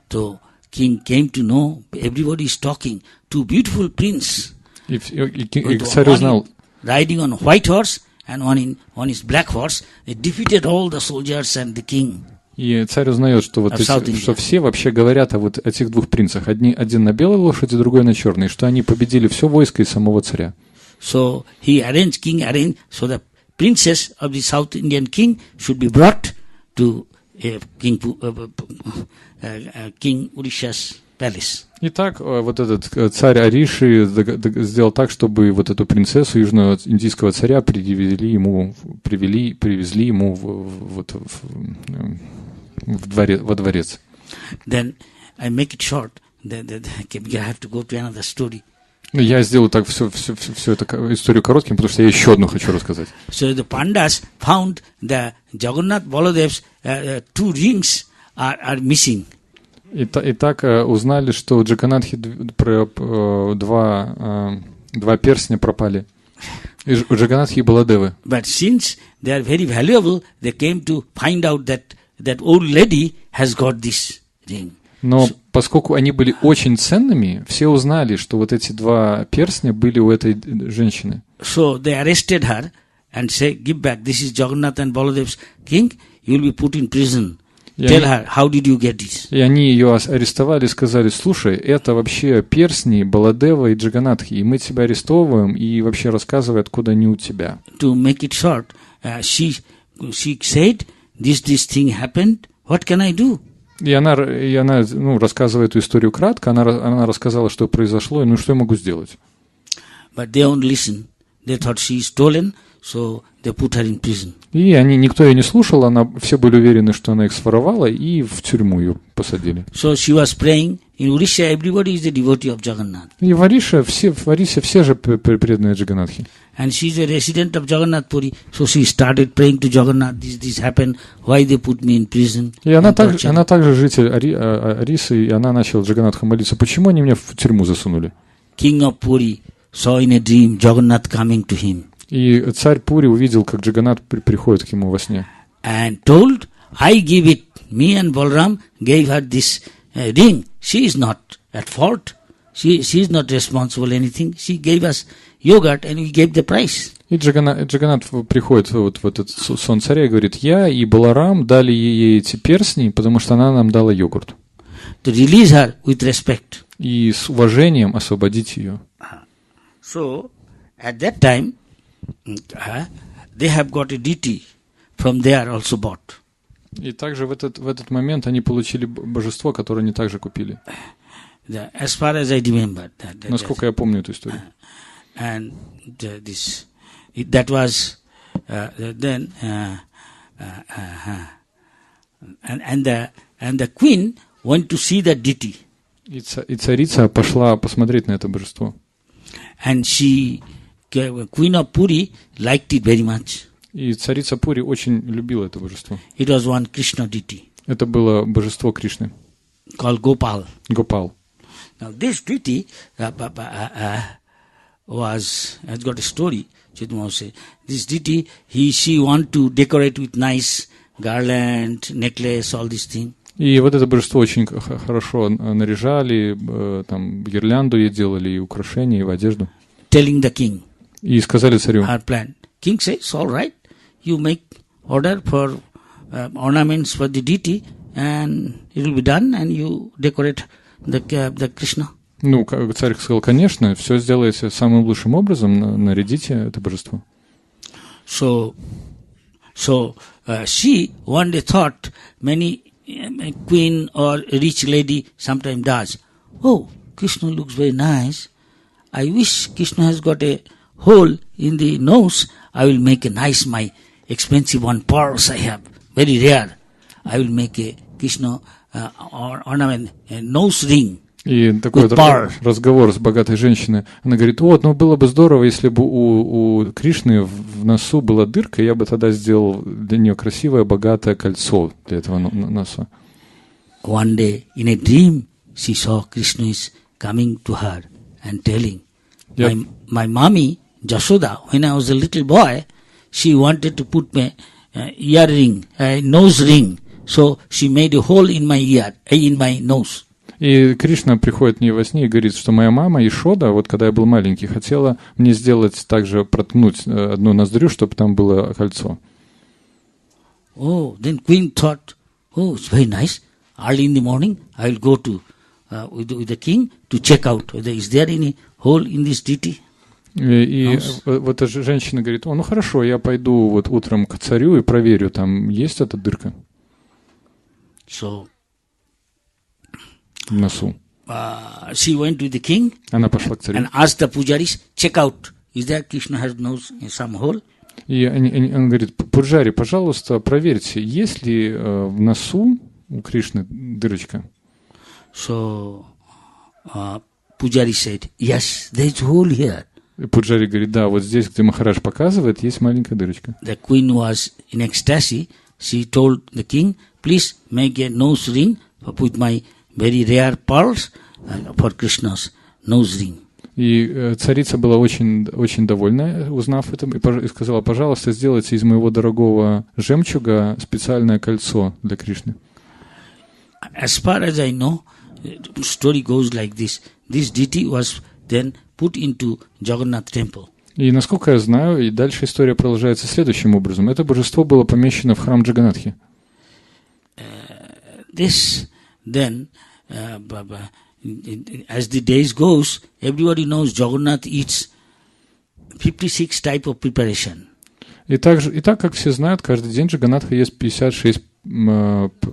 [SPEAKER 1] So king came to know, everybody is talking, two beautiful prince.
[SPEAKER 2] И царь узнал.
[SPEAKER 1] Riding on a white horse and one is black horse. They defeated all the soldiers and the king.
[SPEAKER 2] И царь узнает, что вот что все вообще говорят о вот этих двух принцах. Один на белой лошади, другой на черной, что они победили все войско и самого царя.
[SPEAKER 1] So king arranged, so the princess of the South Indian king should be brought to King Urisha's palace.
[SPEAKER 2] Итак, вот этот царь Ариши сделал так, чтобы вот эту принцессу южноиндийского царя привезли ему во дворец.
[SPEAKER 1] Then I make it short. I have to go to another story.
[SPEAKER 2] Я сделаю так всю эту историю коротким, потому что я еще одну хочу рассказать.
[SPEAKER 1] So the Pandas found the Jagannath Baladev's two rings are missing.
[SPEAKER 2] Итак, узнали, что у Джаганнатхи два перстня пропали. У Джаганнатхи и Баладевы.
[SPEAKER 1] But since they are very valuable, they came to find out that old lady has got this ring.
[SPEAKER 2] Но поскольку они были очень ценными, все узнали, что вот эти два перстня были у этой женщины.
[SPEAKER 1] So they arrested her and say, "Give back. This is Jagannath and Baladev's king. You will be put in prison." Tell her, how did you get this?
[SPEAKER 2] И они ее арестовали и сказали: слушай, это вообще перстни Баладева и Джаганнатхи, и мы тебя арестовываем, и вообще рассказывай, откуда они у тебя.
[SPEAKER 1] To make it short, she said, this thing happened. What can I do?
[SPEAKER 2] И она рассказывая эту историю кратко, она рассказала, что произошло, и что я могу сделать.
[SPEAKER 1] But they won't listen. They thought she is stolen, so they put her in prison.
[SPEAKER 2] И никто ее не слушал, все были уверены, что она их своровала, и в тюрьму ее посадили.
[SPEAKER 1] So she was praying. In Odisha, everybody is the devotee of Jagannath.
[SPEAKER 2] И в Орише все же преданные Джаганнатхи.
[SPEAKER 1] And she is a resident of Jagannath Puri, so she started praying to Jagannath. This happened. Why they put me in prison?
[SPEAKER 2] И она также житель Арисы, и она начала Джаганнатху молиться. Почему они меня в тюрьму засунули?
[SPEAKER 1] King of Puri saw in a dream Jagannath coming to him.
[SPEAKER 2] И царь Пури увидел, как Джаганнат приходит к ему во сне.
[SPEAKER 1] And told, I give it. Me and Balram gave her this ring. She is not at fault. She is not responsible anything. She gave us yogurt and we gave the price.
[SPEAKER 2] И Джаганнат приходит вот в этот сон царя и говорит: я и Баларам дали ей эти перстни, потому что она нам дала йогурт.
[SPEAKER 1] To release her with respect.
[SPEAKER 2] И с уважением освободить ее.
[SPEAKER 1] So, at that time, they have got a deity from there also bought.
[SPEAKER 2] И также в этот момент они получили божество, которое они также купили.
[SPEAKER 1] As far as I remember.
[SPEAKER 2] Насколько я помню эту историю.
[SPEAKER 1] And that was then and the queen went to see the deity.
[SPEAKER 2] И царица пошла посмотреть на это божество.
[SPEAKER 1] And Queen of Puri liked it very much.
[SPEAKER 2] И царица Пури очень любила это божество.
[SPEAKER 1] It was one Krishna deity.
[SPEAKER 2] Это было божество Кришны.
[SPEAKER 1] Called Gopal.
[SPEAKER 2] Gopal.
[SPEAKER 1] Now this deity has got a story. This deity, she want to decorate with nice garland, necklace, all these things.
[SPEAKER 2] И вот это божество очень хорошо наряжали, там гирлянду ей делали, и украшения, и в одежду.
[SPEAKER 1] Telling the king.
[SPEAKER 2] И сказали царю.
[SPEAKER 1] Her plan. King says, all right, you make order for ornaments for the deity, and it will be done, and you decorate the Krishna.
[SPEAKER 2] Ну, царь сказал, конечно, все сделайте самым лучшим образом, нарядите это божество.
[SPEAKER 1] So she one day thought, many queen or rich lady sometimes does. Oh, Krishna looks very nice. I wish Krishna has got a hole in the nose. I will make a nice, my expensive one, pearls I have, very rare. I will make a Krishna ornament, a nose ring.
[SPEAKER 2] И такой разговор с богатой женщиной. Она говорит: вот, ну было бы здорово, если бы у Кришны в носу была дырка, я бы тогда сделал для нее красивое, богатое кольцо для этого носа.
[SPEAKER 1] one day in a dream she saw Krishna is coming to her and telling,
[SPEAKER 2] Yep.
[SPEAKER 1] my mommy, Jashoda, when I was a little boy, she wanted to put my earring, nose ring. So she made a hole in my ear, in my nose.
[SPEAKER 2] И Кришна приходит мне во сне и говорит, что моя мама Ишода, вот когда я был маленький, хотела мне сделать также проткнуть одну ноздрю, чтобы там было кольцо.
[SPEAKER 1] Oh, then queen thought, oh, it's very nice. Early in the morning, I will go to with the king to check out whether is there any hole in this deity.
[SPEAKER 2] И вот эта женщина говорит, ну хорошо, я пойду вот утром к царю и проверю, там есть эта дырка
[SPEAKER 1] So
[SPEAKER 2] в носу.
[SPEAKER 1] she went to the king.
[SPEAKER 2] Она пошла к царю.
[SPEAKER 1] And asked the pujaris, check out, is there Krishna has nose in some hole?
[SPEAKER 2] И он говорит, пуджари, пожалуйста, проверьте, есть ли в носу у Кришны дырочка.
[SPEAKER 1] So pujari said, yes, there is hole here.
[SPEAKER 2] И пуджари говорит, да, вот здесь, где Махарадж показывает, есть маленькая дырочка.
[SPEAKER 1] The queen was in ecstasy. She told the king, please make a nose ring with my very rare pearls for Krishna's nose ring.
[SPEAKER 2] И царица была очень, очень довольна, узнав это, и сказала, пожалуйста, сделайте из моего дорогого жемчуга специальное кольцо для Кришны.
[SPEAKER 1] As far as I know, the story goes like this. This deity was then put into Jagannath temple.
[SPEAKER 2] И насколько я знаю, и дальше история продолжается следующим образом. Это божество было помещено в храм Джаганатхи.
[SPEAKER 1] This then, as the days goes, everybody knows Jagannath eats 56 type of preparation.
[SPEAKER 2] И так, как все знают, каждый день Джаганатха ест 56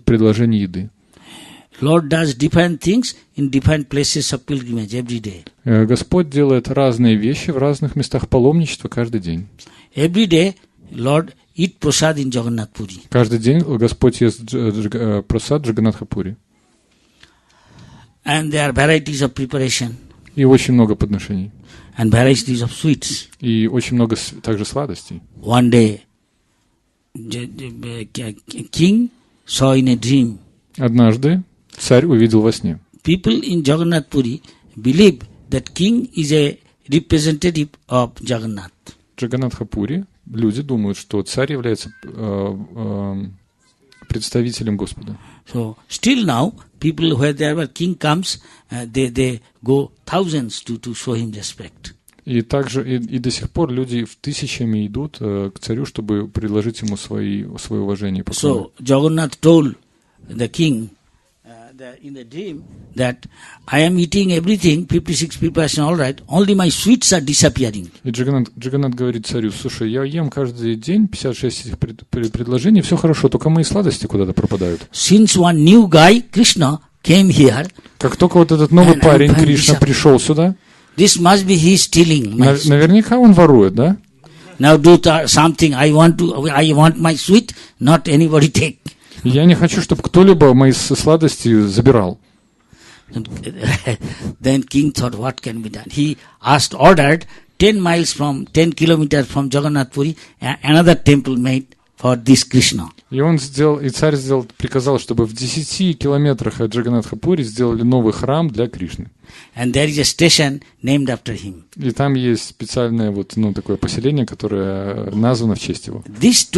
[SPEAKER 2] предложений еды.
[SPEAKER 1] Lord does different things in different places of pilgrimage every day.
[SPEAKER 2] Господь делает разные вещи в разных местах паломничества каждый день.
[SPEAKER 1] Every day, Lord eat prasad in Jagannath Puri.
[SPEAKER 2] Каждый день Господь ест прасад Джаганатха-пури.
[SPEAKER 1] And there are varieties of preparation.
[SPEAKER 2] И очень много подношений.
[SPEAKER 1] And varieties of sweets.
[SPEAKER 2] И очень много также сладостей.
[SPEAKER 1] One day, king saw in a dream.
[SPEAKER 2] Однажды царь увидел во сне.
[SPEAKER 1] People in Jagannath Puri believe that king is a representative of Jagannath.
[SPEAKER 2] Джаганатха-пури люди думают, что царь является представителем Господа.
[SPEAKER 1] So still now, people wherever king comes, they go thousands to show him respect.
[SPEAKER 2] И также и до сих пор люди в тысячами идут к царю, чтобы предложить ему свое уважение.
[SPEAKER 1] So Jagannath told the king in the dream that I am eating everything, 56 preparation, all right, only my sweets are disappearing.
[SPEAKER 2] И Джаганнат говорит царю, слушай, я ем каждый день 56 этих предложений, все хорошо, только мои сладости куда-то пропадают.
[SPEAKER 1] Since one new guy, Krishna, came here,
[SPEAKER 2] как только вот этот новый парень, Кришна, пришел сюда,
[SPEAKER 1] this must be he stealing.
[SPEAKER 2] Наверняка он ворует, да?
[SPEAKER 1] Now do something, I want my sweet, not anybody take.
[SPEAKER 2] Я не хочу, чтобы кто-либо мои сладости забирал.
[SPEAKER 1] Then king thought, what can be done? He ordered 10 kilometers from Jagannath Puri, another temple made for this Krishna.
[SPEAKER 2] И царь приказал, чтобы в 10 километрах от Джаганатха-пури сделали новый храм для Кришны.
[SPEAKER 1] And there is a station named after him.
[SPEAKER 2] И там есть специальное такое поселение, которое названо в честь его.
[SPEAKER 1] This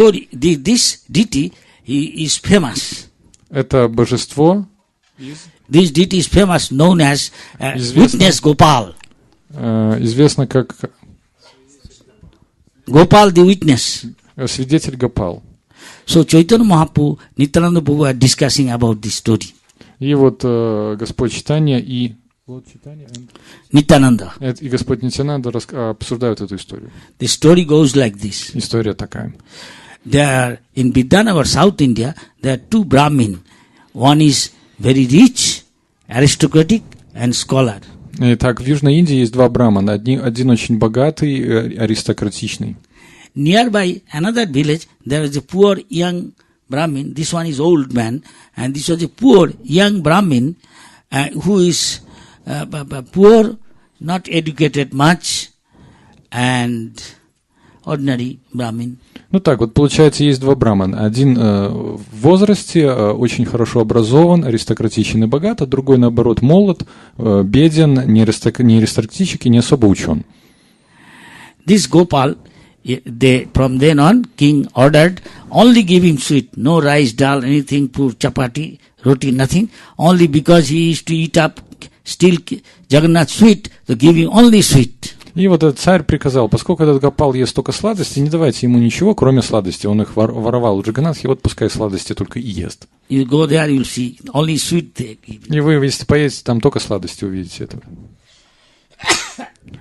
[SPEAKER 1] deity is famous.
[SPEAKER 2] Это божество.
[SPEAKER 1] This deity is famous, known as Witness Gopal.
[SPEAKER 2] Известно как
[SPEAKER 1] Gopal the Witness.
[SPEAKER 2] Свидетель Гопал.
[SPEAKER 1] So Chaitanya Mahaprabhu, Nityananda Prabhu are discussing about this story.
[SPEAKER 2] И вот Господь Чайтанья и
[SPEAKER 1] Nityananda.
[SPEAKER 2] И Господь Нитянанда обсуждают эту историю.
[SPEAKER 1] The story goes like this.
[SPEAKER 2] История такая.
[SPEAKER 1] There in Vidyanagar, South India, there are two Brahmin. One is very rich, aristocratic, and scholar.
[SPEAKER 2] Итак, в Южной Индии есть два брамана. Один очень богатый, аристократичный.
[SPEAKER 1] Nearby another village, there is a poor young Brahmin. This one is old man, and this was a poor young Brahmin who is poor, not educated much, and ordinary Brahmin.
[SPEAKER 2] Ну так, вот получается, есть два брамана. Один в возрасте, очень хорошо образован, аристократичен и богат, а другой, наоборот, молод, беден, не аристократический, не особо учен.
[SPEAKER 1] This Gopal, from then on, king ordered, only give him sweet, no rice, dal, anything, poor chapati, roti, nothing. Only because he used to eat up still Jagannath sweet, so give him only sweet.
[SPEAKER 2] И вот этот царь приказал, поскольку этот Гопал ест только сладости, не давайте ему ничего, кроме сладости. Он их воровал у Джаганнатхи, вот пускай сладости только и ест.
[SPEAKER 1] You go there, you'll see only sweet they give.
[SPEAKER 2] И вы, если поедете, там только сладости увидите этого.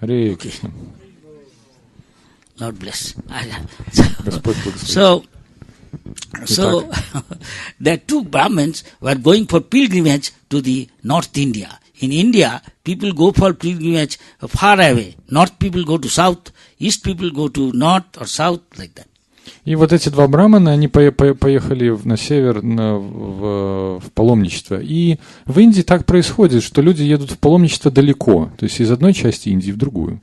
[SPEAKER 2] Харе Кришна.
[SPEAKER 1] Lord bless.
[SPEAKER 2] Господь благословит.
[SPEAKER 1] So there are two Brahmins who are going for pilgrimage to the North India. In India, people go for pilgrimage far away. North people go to south, east people go to north or south, like that.
[SPEAKER 2] И вот эти два брамана, они поехали на север в паломничество. И в Индии так происходит, что люди едут в паломничество далеко, то есть из одной части Индии в другую.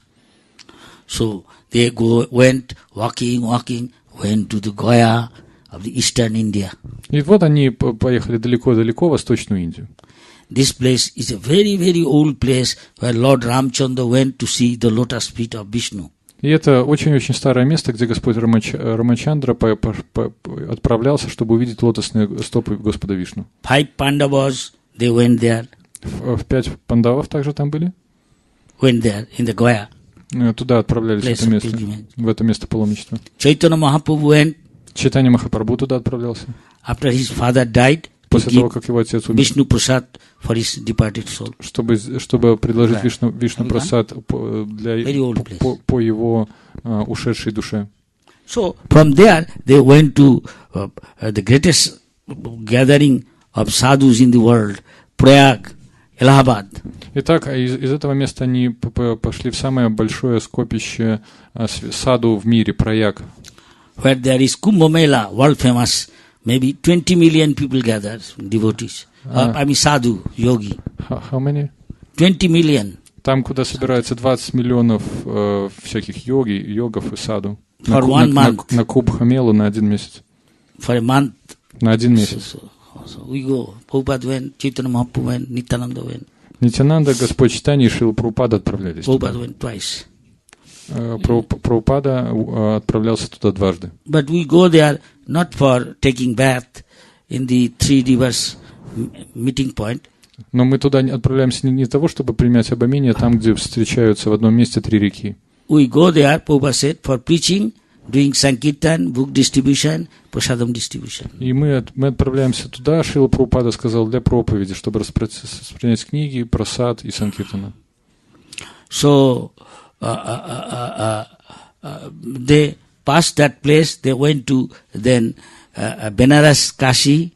[SPEAKER 1] So they went walking, went to the Goa of the eastern India.
[SPEAKER 2] И вот они поехали далеко-далеко в Восточную Индию.
[SPEAKER 1] This place is a very, very old place where Lord Ramchandra went to see the lotus feet of Vishnu.
[SPEAKER 2] И это очень-очень старое место, где Господь Рамачандра отправлялся, чтобы увидеть лотосные стопы Господа Вишну.
[SPEAKER 1] 5 Pandavas, they went there.
[SPEAKER 2] 5 пандавов также там были?
[SPEAKER 1] Went there in the Goa.
[SPEAKER 2] Туда отправлялись в это место паломничества.
[SPEAKER 1] Chaitanya Mahaprabhu went.
[SPEAKER 2] Чайтанья Махапрабху туда отправлялся.
[SPEAKER 1] After his father died,
[SPEAKER 2] после того, как его отец умер,
[SPEAKER 1] Vishnu Prasad for his departed soul.
[SPEAKER 2] Чтобы предложить Вишну Прасад по его ушедшей душе.
[SPEAKER 1] So from there they went to the greatest gathering of sadhus in the world, Prayag, Allahabad.
[SPEAKER 2] Итак, из этого места они пошли в самое большое скопище саду в мире, Праяг.
[SPEAKER 1] Where there is Kumbh Mela, world famous, maybe 20 million people gather, devotees. Sadhu, yogi.
[SPEAKER 2] How many?
[SPEAKER 1] 20 million.
[SPEAKER 2] Там, куда собирается 20 миллионов всяких йогов и саду.
[SPEAKER 1] For 1 month.
[SPEAKER 2] На Кумбх Мелу на 1 месяц.
[SPEAKER 1] For a month.
[SPEAKER 2] На 1 месяц.
[SPEAKER 1] So we go. Prabhupada went, Chaitanya Mahaprabhu went, Nityananda went.
[SPEAKER 2] Нитянанда, Господь Чайтанья и Шрила Прабхупада отправлялись туда.
[SPEAKER 1] Prabhupada went twice.
[SPEAKER 2] Прабхупада отправлялся туда дважды.
[SPEAKER 1] But we go there not for taking bath in the 3 rivers meeting point.
[SPEAKER 2] Но мы туда отправляемся не для того, чтобы принять обомение там, где встречаются в одном месте 3 реки.
[SPEAKER 1] We go there, Prabhupada said, for preaching, doing sankirtan, book distribution, prasadam distribution.
[SPEAKER 2] И мы отправляемся туда, Шрила Прабхупада сказал, для проповеди, чтобы распространять книги, прасад и санкиртана.
[SPEAKER 1] So they passed that place, they went to then Benares, Kashi.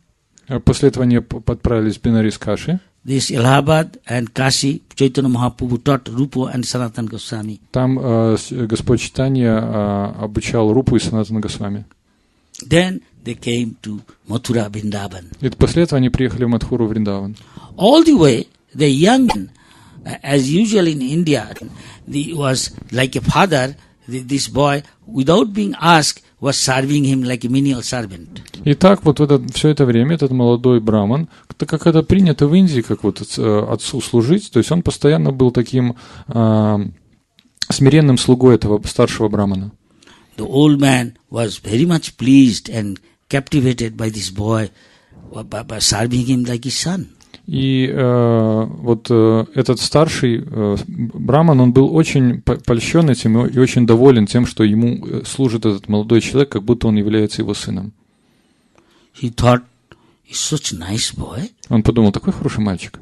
[SPEAKER 2] После этого они отправились в Бенарис, Каши.
[SPEAKER 1] This Allahabad and Kashi, Chaitanya Mahaprabhu taught Rupa and Sanatana Goswami.
[SPEAKER 2] Там Господь Чайтанья обучал Рупу и Санатана Госвами.
[SPEAKER 1] Then they came to Mathura, Vrindavan.
[SPEAKER 2] И после этого они приехали в Мадхуру, Вриндаван.
[SPEAKER 1] All the way, the young man, as usual in India, was like a father. This boy, without being asked, was serving him like a menial servant.
[SPEAKER 2] И так вот все это время этот молодой браман, так как это принято в Индии, как вот отцу служить, то есть он постоянно был таким смиренным слугой этого старшего брамана.
[SPEAKER 1] The old man was very much pleased and captivated by this boy, by serving him like his son.
[SPEAKER 2] И вот этот старший браман, он был очень польщен этим и очень доволен тем, что ему служит этот молодой человек, как будто он является его сыном.
[SPEAKER 1] He thought, he's such a nice boy.
[SPEAKER 2] Он подумал, такой хороший мальчик.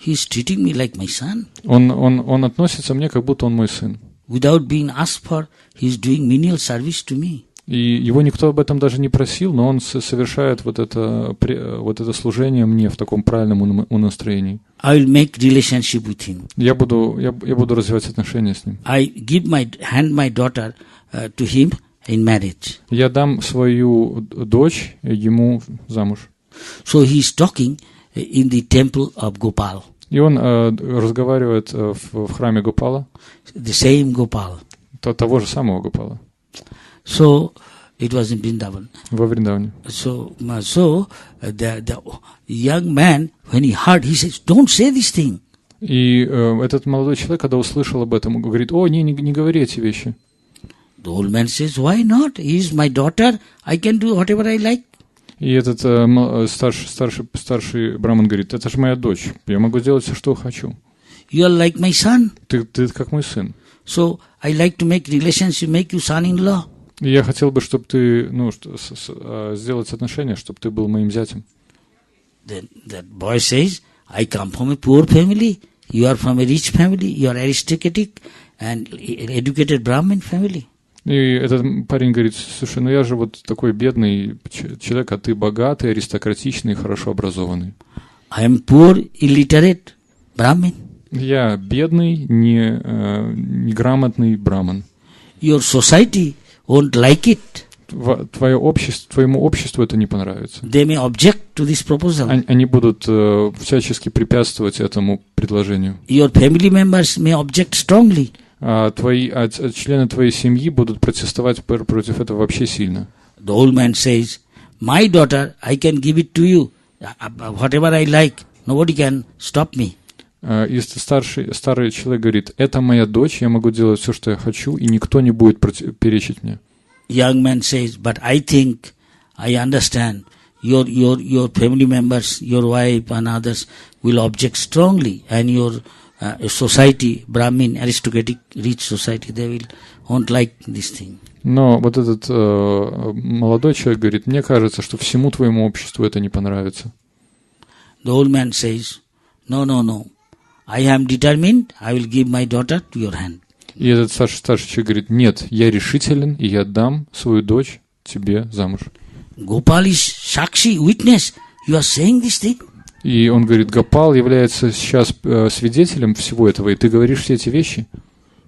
[SPEAKER 1] He's treating me like my son.
[SPEAKER 2] Он относится мне, как будто он мой сын.
[SPEAKER 1] Without being asked for, he's doing menial service to me.
[SPEAKER 2] И его никто об этом даже не просил, но он совершает вот это служение мне в таком правильном настроении.
[SPEAKER 1] I will make relationship with him.
[SPEAKER 2] Я буду развивать отношения с ним.
[SPEAKER 1] I hand my daughter to him in marriage.
[SPEAKER 2] Я дам свою дочь ему замуж.
[SPEAKER 1] So he is talking in the temple of Gopal.
[SPEAKER 2] И он разговаривает в храме Гопала.
[SPEAKER 1] The same Gopal.
[SPEAKER 2] Того же самого Гопала.
[SPEAKER 1] So it was in Vrindavan.
[SPEAKER 2] во Вриндаване.
[SPEAKER 1] So the young man, when he heard, he says, "Don't say this thing."
[SPEAKER 2] И этот молодой человек, когда услышал об этом, говорит: «О, не говори эти вещи».
[SPEAKER 1] The old man says, "Why not? He is my daughter. I can do whatever I like."
[SPEAKER 2] И этот старший браман говорит: «Это же моя дочь, я могу делать все, что хочу.
[SPEAKER 1] You are like my son.
[SPEAKER 2] Ты как мой сын.
[SPEAKER 1] So I like to make relations. You make you son-in-law."
[SPEAKER 2] И я хотел бы, чтобы ты, сделать отношения, чтобы ты был моим зятем».
[SPEAKER 1] Then that boy says, "I come from a poor family. You are from a rich family. You are aristocratic and educated Brahmin family."
[SPEAKER 2] И этот парень говорит: «Слушай, я же вот такой бедный человек, а ты богатый, аристократичный, хорошо образованный».
[SPEAKER 1] I am poor, illiterate Brahmin.
[SPEAKER 2] Я бедный, неграмотный браман.
[SPEAKER 1] Your society won't like it.
[SPEAKER 2] Твоему обществу это не понравится.
[SPEAKER 1] They may object to this proposal.
[SPEAKER 2] Они будут всячески препятствовать этому предложению.
[SPEAKER 1] Your family members may object strongly.
[SPEAKER 2] Члены твоей семьи будут протестовать против этого вообще сильно.
[SPEAKER 1] The old man says, "My daughter, I can give it to you. Whatever I like, nobody can stop me."
[SPEAKER 2] И старый человек говорит: «Это моя дочь, я могу делать все, что я хочу, и никто не будет перечить мне».
[SPEAKER 1] Young man says, "But I think, I understand, your family members, your wife and others will object strongly, and your society, Brahmin, aristocratic, rich society, they won't like this thing."
[SPEAKER 2] Но вот этот молодой человек говорит: «Мне кажется, что всему твоему обществу это не понравится».
[SPEAKER 1] The old man says, No. I am determined, I will give my daughter to your hand.
[SPEAKER 2] И этот старший человек говорит: «Нет, я решителен, и я дам свою дочь тебе замуж».
[SPEAKER 1] Gopal is Sakshi, witness. You are saying this thing?
[SPEAKER 2] И он говорит: «Гопал является сейчас свидетелем всего этого, и ты говоришь все эти вещи».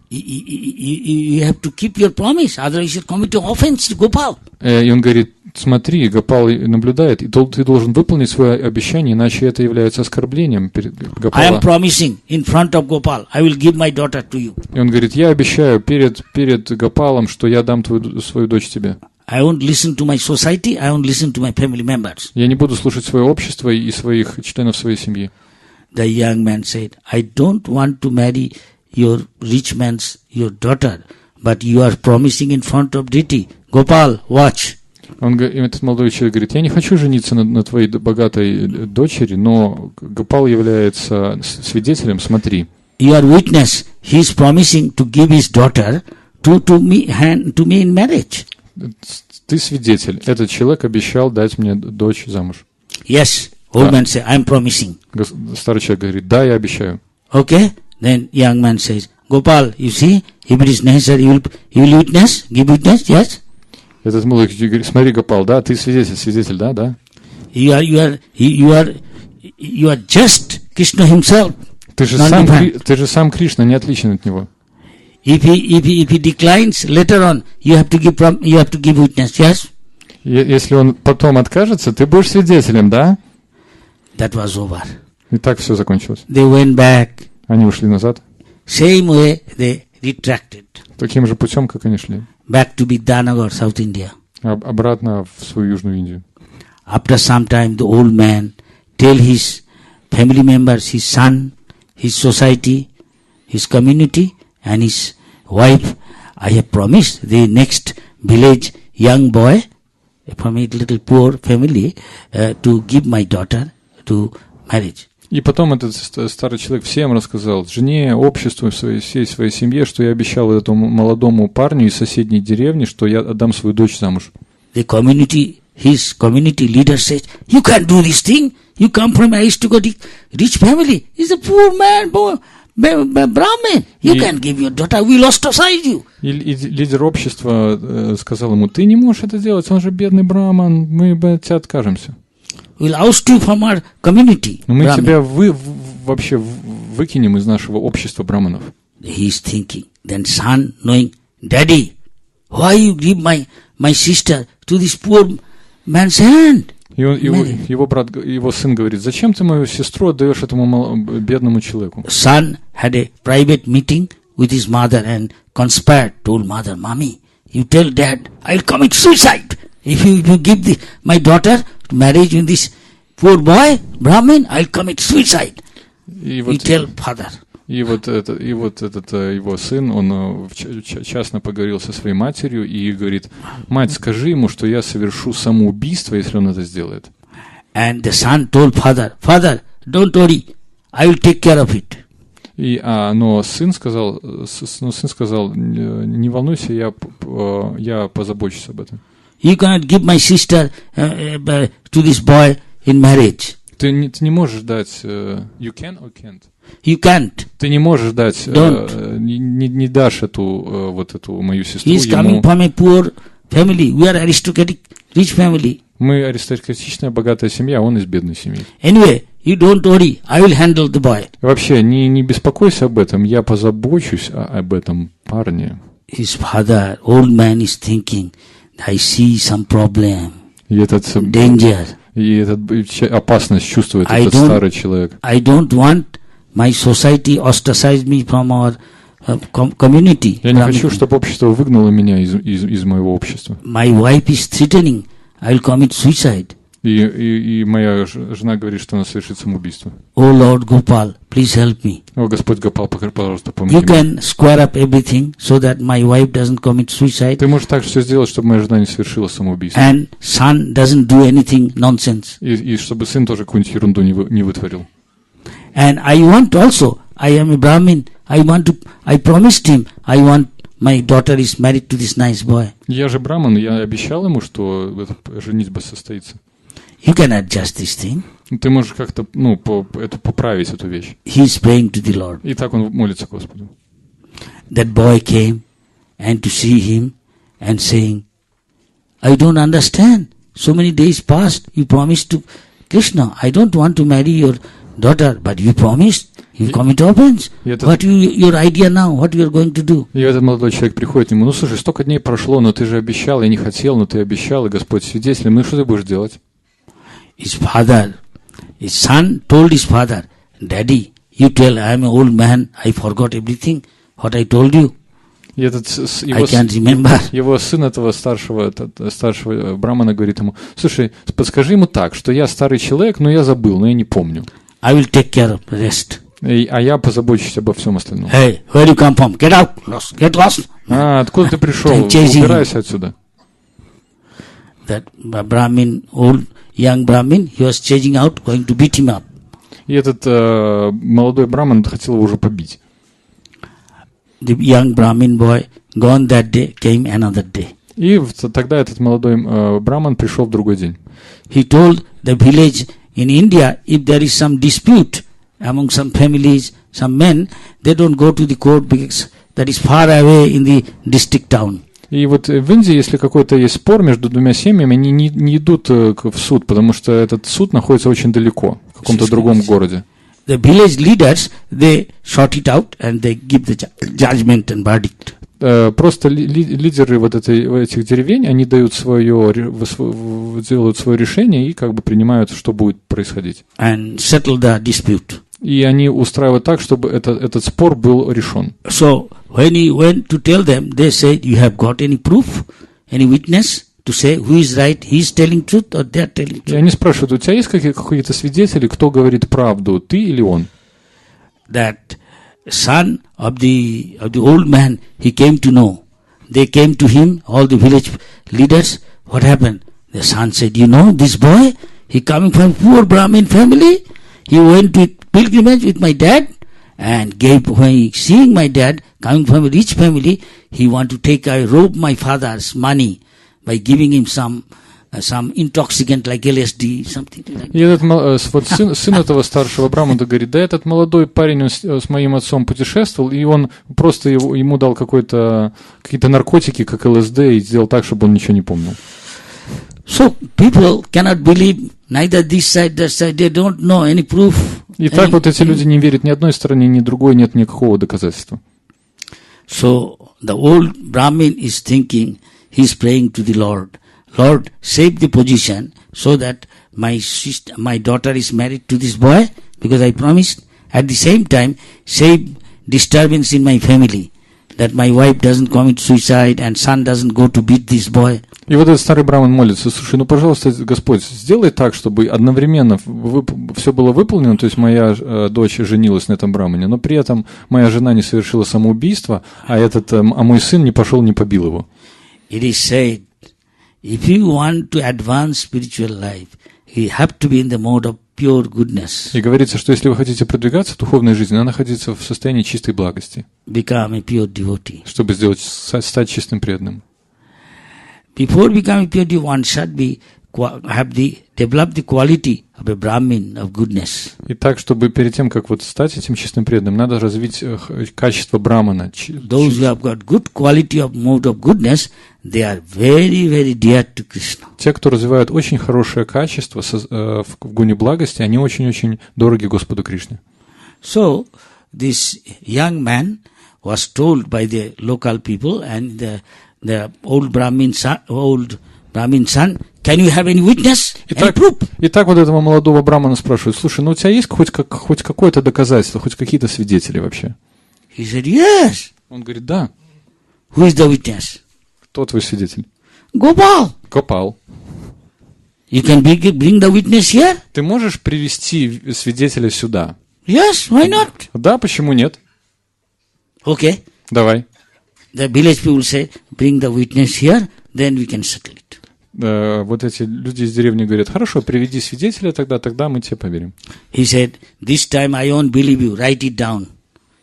[SPEAKER 1] You have to keep your promise, otherwise you commit offense to Gopal.
[SPEAKER 2] И он говорит: «Смотри, Гопал наблюдает, и ты должен выполнить свое обещание, иначе это является оскорблением перед Гопалом».
[SPEAKER 1] I am promising in front of Gopal, I will give my daughter to you.
[SPEAKER 2] И он говорит: «Я обещаю перед Гопалом, что я дам свою дочь тебе».
[SPEAKER 1] I won't listen to my society, I won't listen to my family members.
[SPEAKER 2] Я не буду слушать свое общество и своих членов своей семьи.
[SPEAKER 1] The young man said, "I don't want to marry your rich man's your daughter, but you are promising in front of deity. Gopal, watch."
[SPEAKER 2] Этот молодой человек говорит: «Я не хочу жениться на твоей богатой дочери, но Гопал является свидетелем, смотри».
[SPEAKER 1] You are witness. He is promising to give his daughter to me in marriage.
[SPEAKER 2] Ты свидетель. Этот человек обещал дать мне дочь замуж.
[SPEAKER 1] Yes. Old man say, "I am promising."
[SPEAKER 2] Старый человек говорит: «Да, я обещаю».
[SPEAKER 1] Okay. Then young man says, "Gopal, you see, if it is necessary, you will witness, give witness, yes?"
[SPEAKER 2] Этот молодой человек говорит: «Смотри, Гопал, да, ты свидетель, да.
[SPEAKER 1] You are just Krishna himself.
[SPEAKER 2] Ты же сам Кришна, не отличен от него.
[SPEAKER 1] If he declines later on, you have to give witness, yes?
[SPEAKER 2] Если он потом откажется, ты будешь свидетелем, да?
[SPEAKER 1] That was over.
[SPEAKER 2] И так все закончилось.
[SPEAKER 1] They went back.
[SPEAKER 2] Они ушли назад.
[SPEAKER 1] Same way they retracted.
[SPEAKER 2] Таким же путем, как они шли.
[SPEAKER 1] Back to Vidyanagar, South India.
[SPEAKER 2] Обратно в свою Южную Индию.
[SPEAKER 1] After some time, the old man tell his family members, his son, his society, his community, and his wife, "I have promised the next village young boy from a little poor family to give my daughter to marriage."
[SPEAKER 2] И потом этот старый человек всем рассказал, жене, обществу, всей своей семье, что я обещал этому молодому парню из соседней деревни, что я отдам свою дочь замуж.
[SPEAKER 1] His community leader says, "You can't do this thing. You come from an aristocratic, rich family. He's a poor man, Brahmin. You can't give your daughter. We'll ostracize you."
[SPEAKER 2] И лидер общества сказал ему: «Ты не можешь это делать, он же бедный браман, мы от тебя откажемся.
[SPEAKER 1] We'll oust you from our community.
[SPEAKER 2] Мы тебя вообще выкинем из нашего общества браманов».
[SPEAKER 1] He is thinking. Then son knowing, "Daddy, why you give my sister to this poor man's hand?"
[SPEAKER 2] И его сын говорит: «Зачем ты мою сестру отдаешь этому бедному человеку?»
[SPEAKER 1] Son had a private meeting with his mother and conspired, told mother, "Mommy, you tell dad, I'll commit suicide. If you give my daughter to marriage with this poor boy, Brahmin, I'll commit suicide. You tell father.
[SPEAKER 2] И вот этот его сын, он частно поговорил со своей матерью и говорит: мать, скажи ему, что я совершу самоубийство, если он это сделает.
[SPEAKER 1] And the son told father, Father, don't worry, I will take care of it.
[SPEAKER 2] Но сын сказал, не волнуйся, я позабочусь об этом.
[SPEAKER 1] You cannot give my sister to this boy in marriage.
[SPEAKER 2] Ты не можешь дать. You can or can't?
[SPEAKER 1] You can't.
[SPEAKER 2] Ты не можешь дать. Не дашь эту мою сестру.
[SPEAKER 1] He is coming from a poor family. We are aristocratic, rich family.
[SPEAKER 2] Мы аристократичная, богатая семья, а он из бедной семьи.
[SPEAKER 1] Anyway, you don't worry. I will handle the boy.
[SPEAKER 2] Вообще, не беспокойся об этом. Я позабочусь об этом парне.
[SPEAKER 1] His father, old man, is thinking, I see some problem, danger.
[SPEAKER 2] И опасность чувствует этот старый человек.
[SPEAKER 1] I don't want my society ostracize me from our community.
[SPEAKER 2] Я не хочу, чтобы общество выгнало меня из моего общества.
[SPEAKER 1] My wife is threatening, I will commit suicide.
[SPEAKER 2] И моя жена говорит, что она совершит самоубийство.
[SPEAKER 1] Oh Lord Gopal, please help me.
[SPEAKER 2] О, Господь Гопал, пожалуйста, помоги
[SPEAKER 1] мне. You can square up everything so that my wife doesn't commit suicide.
[SPEAKER 2] Ты можешь так все сделать, чтобы моя жена не совершила самоубийство.
[SPEAKER 1] And son doesn't do anything nonsense.
[SPEAKER 2] И чтобы сын тоже какую-нибудь ерунду не вытворил.
[SPEAKER 1] And I want also, I am a Brahmin, I promised him, I want my daughter is married to this nice boy.
[SPEAKER 2] Я же браман, я обещал ему, что эта женитьба состоится.
[SPEAKER 1] You can adjust this thing.
[SPEAKER 2] Ты можешь как-то, поправить эту вещь.
[SPEAKER 1] He is praying to the Lord.
[SPEAKER 2] И так он молится Господу.
[SPEAKER 1] That boy came and to see him and saying, I don't understand. So many days passed. You promised to Krishna, I don't want to marry your daughter, but you promised. You commit offense. What your idea now? What you are going to do?
[SPEAKER 2] И этот молодой человек приходит к нему: слушай, столько дней прошло, но ты же обещал, я не хотел, но ты обещал, и Господь свидетель, что ты будешь делать?
[SPEAKER 1] His son told his father, Daddy, you tell I am an old man, I forgot everything, what I told you. I can't remember.
[SPEAKER 2] Его сын этого старшего брамана говорит ему: слушай, подскажи ему так, что я старый человек, но я забыл, но я не помню.
[SPEAKER 1] I will take care of the rest.
[SPEAKER 2] А я позабочусь обо всем остальном.
[SPEAKER 1] Hey, where you come from? Get out, get lost.
[SPEAKER 2] Откуда ты пришел? Убирайся отсюда.
[SPEAKER 1] That Brahmin, young Brahmin, he was chasing out, going to beat him up.
[SPEAKER 2] И этот молодой браман хотел его уже побить.
[SPEAKER 1] The young Brahmin boy gone that day, came another day.
[SPEAKER 2] И тогда этот молодой браман пришел в другой день.
[SPEAKER 1] He told the village in India, if there is some dispute among some families, some men, they don't go to the court because that is far away in the district town.
[SPEAKER 2] И вот в Индии, если какой-то есть спор между двумя семьями, они не идут в суд, потому что этот суд находится очень далеко, в каком-то другом городе.
[SPEAKER 1] The village leaders, they sort it out and they give the judgment and verdict.
[SPEAKER 2] Просто лидеры этих деревень, они делают свое решение и как бы принимают, что будет происходить.
[SPEAKER 1] And settle the dispute.
[SPEAKER 2] И они устраивают так, чтобы этот спор был решен.
[SPEAKER 1] So when he went to tell them, they said, "You have got any proof, any witness to say who is right? He is telling truth or they are telling truth?"
[SPEAKER 2] И они спрашивают: у тебя есть какие-то свидетели, кто говорит правду, ты или он?
[SPEAKER 1] That son of the old man, he came to know. They came to him, all the village leaders. What happened? The son said, "You know this boy? He coming from poor Brahmin family. He went to pilgrimage with my dad and when seeing my dad coming from a rich family, he want to rob my father's money by giving him some intoxicant like LSD, something like that."
[SPEAKER 2] И этот сын этого старшего брамана говорит: да, этот молодой парень с моим отцом путешествовал, и он просто ему дал какие-то наркотики, как ЛСД, и сделал так, чтобы он ничего не помнил.
[SPEAKER 1] So people cannot believe neither this side, that side. They don't know any proof.
[SPEAKER 2] И так вот эти люди не верят ни одной стороне, ни другой, нет никакого доказательства.
[SPEAKER 1] So the old Brahmin is thinking, he is praying to the Lord. Lord, save the position so that my daughter is married to this boy because I promised. At the same time, save disturbance in my family. that my wife doesn't commit suicide and son doesn't go to beat this boy.
[SPEAKER 2] И вот этот старый браман молится: слушай, ну, пожалуйста, Господь, сделай так, чтобы одновременно все было выполнено, то есть моя дочь женилась на этом брамане, но при этом моя жена не совершила самоубийство, а мой сын не пошел, не побил его.
[SPEAKER 1] It is said, if you want to advance spiritual life, you have to be in the mode of pure goodness.
[SPEAKER 2] И говорится, что если вы хотите продвигаться в духовной жизни, надо находиться в состоянии чистой благости,
[SPEAKER 1] Become a pure devotee.
[SPEAKER 2] чтобы стать чистым преданным.
[SPEAKER 1] Before becoming pure devotee, one should develop the quality of a Brahmin of goodness.
[SPEAKER 2] И так, чтобы перед тем, как вот стать этим чистым преданным, надо развить качество брамана.
[SPEAKER 1] Those who have got good quality of mode of goodness, they are very, very dear to Krishna.
[SPEAKER 2] Те, кто развивают очень хорошее качество в гуне благости, они очень-очень дороги Господу Кришне.
[SPEAKER 1] So, this young man was told by the local people and the old Brahmin son, can you have any witness? Any proof?
[SPEAKER 2] Итак, вот этого молодого брамана спрашивают: слушай, ну у тебя есть хоть какое-то доказательство, хоть какие-то свидетели вообще?
[SPEAKER 1] He said, yes.
[SPEAKER 2] Он говорит: да.
[SPEAKER 1] Who is the witness?
[SPEAKER 2] Кто твой свидетель?
[SPEAKER 1] Gopal.
[SPEAKER 2] Гопал.
[SPEAKER 1] You can bring the witness here?
[SPEAKER 2] Ты можешь привести свидетеля сюда?
[SPEAKER 1] Yes, why not?
[SPEAKER 2] Да, почему нет?
[SPEAKER 1] Okay.
[SPEAKER 2] Давай.
[SPEAKER 1] The village people say, bring the witness here, then we can settle it.
[SPEAKER 2] Вот эти люди из деревни говорят: хорошо, приведи свидетеля, тогда мы тебе поверим.
[SPEAKER 1] He said, this time I won't believe you, write it down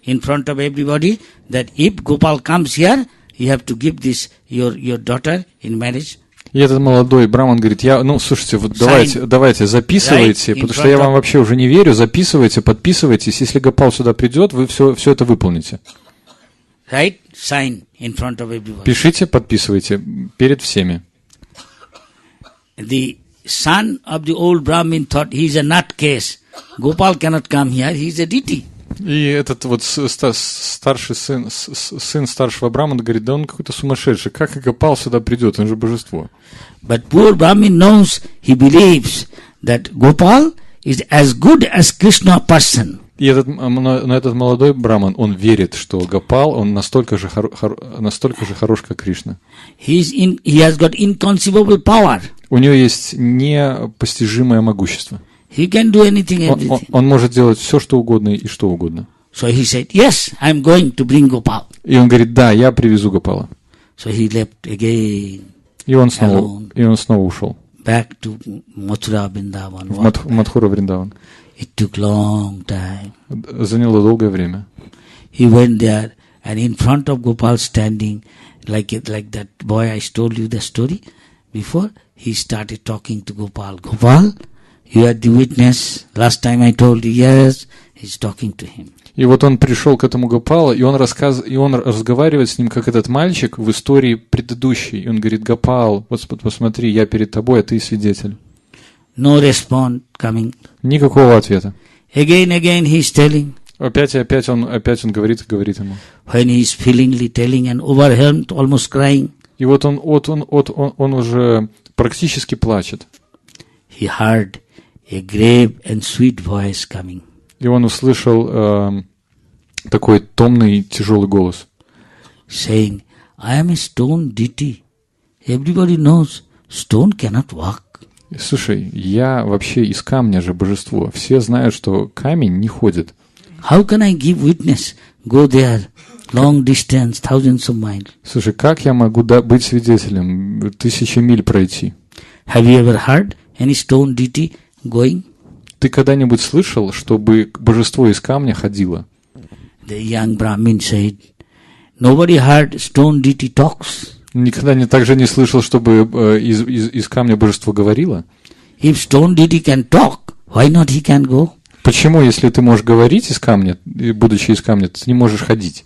[SPEAKER 1] in front of everybody that if Gopal comes here, you have to give this your daughter in marriage.
[SPEAKER 2] И этот молодой браман говорит: слушайте, вот давайте записывайте, потому что я вам вообще уже не верю, записывайте, подписывайтесь, если Гопал сюда придет, вы все это выполните.
[SPEAKER 1] Right? Sign in front of everyone.
[SPEAKER 2] Пишите, подписывайте перед всеми.
[SPEAKER 1] The son of the old Brahmin thought he is a nutcase. Gopal cannot come here, he is a deity.
[SPEAKER 2] И этот вот старший сын старшего брамана говорит: да он какой-то сумасшедший, как и Гопал сюда придет, он же божество.
[SPEAKER 1] But poor Brahmin knows, he believes that Gopal is as good as Krishna person.
[SPEAKER 2] И этот молодой браман, он верит, что Гопал, он настолько же хорош, как Кришна.
[SPEAKER 1] He has got inconceivable power.
[SPEAKER 2] У него есть непостижимое могущество.
[SPEAKER 1] He can do anything, everything.
[SPEAKER 2] Он может делать все, что угодно и что угодно.
[SPEAKER 1] So he said, yes, I am going to bring Gopal.
[SPEAKER 2] И он говорит: да, я привезу Гопала.
[SPEAKER 1] So he left again.
[SPEAKER 2] И он снова ушел.
[SPEAKER 1] Back to Mathura Vrindavan.
[SPEAKER 2] В Мадхуру Вриндаван.
[SPEAKER 1] It took long time.
[SPEAKER 2] Заняло долгое время.
[SPEAKER 1] He went there, and in front of Gopal standing, like that boy I told you the story before, he started talking to Gopal. Gopal, you are the witness. Last time I told you, yes, he's talking to him.
[SPEAKER 2] И вот он пришел к этому Гопалу, и он разговаривает с ним, как этот мальчик в истории предыдущей. И он говорит: Гопал, вот посмотри, я перед тобой, а ты свидетель.
[SPEAKER 1] No response coming.
[SPEAKER 2] Никакого ответа.
[SPEAKER 1] Again he's telling.
[SPEAKER 2] Опять он говорит ему.
[SPEAKER 1] When he's feelingly telling and overwhelmed, almost crying.
[SPEAKER 2] И вот он уже практически плачет.
[SPEAKER 1] He heard a grave and sweet voice coming.
[SPEAKER 2] И он услышал такой томный, тяжелый голос.
[SPEAKER 1] Saying, I am a stone deity. Everybody knows stone cannot walk.
[SPEAKER 2] Слушай, я вообще из камня же божество. Все знают, что камень не ходит.
[SPEAKER 1] How can I give witness? Go there, long distance, thousands of miles.
[SPEAKER 2] Слушай, как я могу быть свидетелем? 1000 миль пройти.
[SPEAKER 1] Have you ever heard any stone deity going?
[SPEAKER 2] Ты когда-нибудь слышал, чтобы божество из камня ходило?
[SPEAKER 1] The young Brahmin said, nobody heard stone deity talks.
[SPEAKER 2] Никогда также не слышал, чтобы из камня божество говорило.
[SPEAKER 1] If stone deity can talk, why not he can go?
[SPEAKER 2] Почему, если ты можешь говорить из камня, будучи из камня, ты не можешь ходить?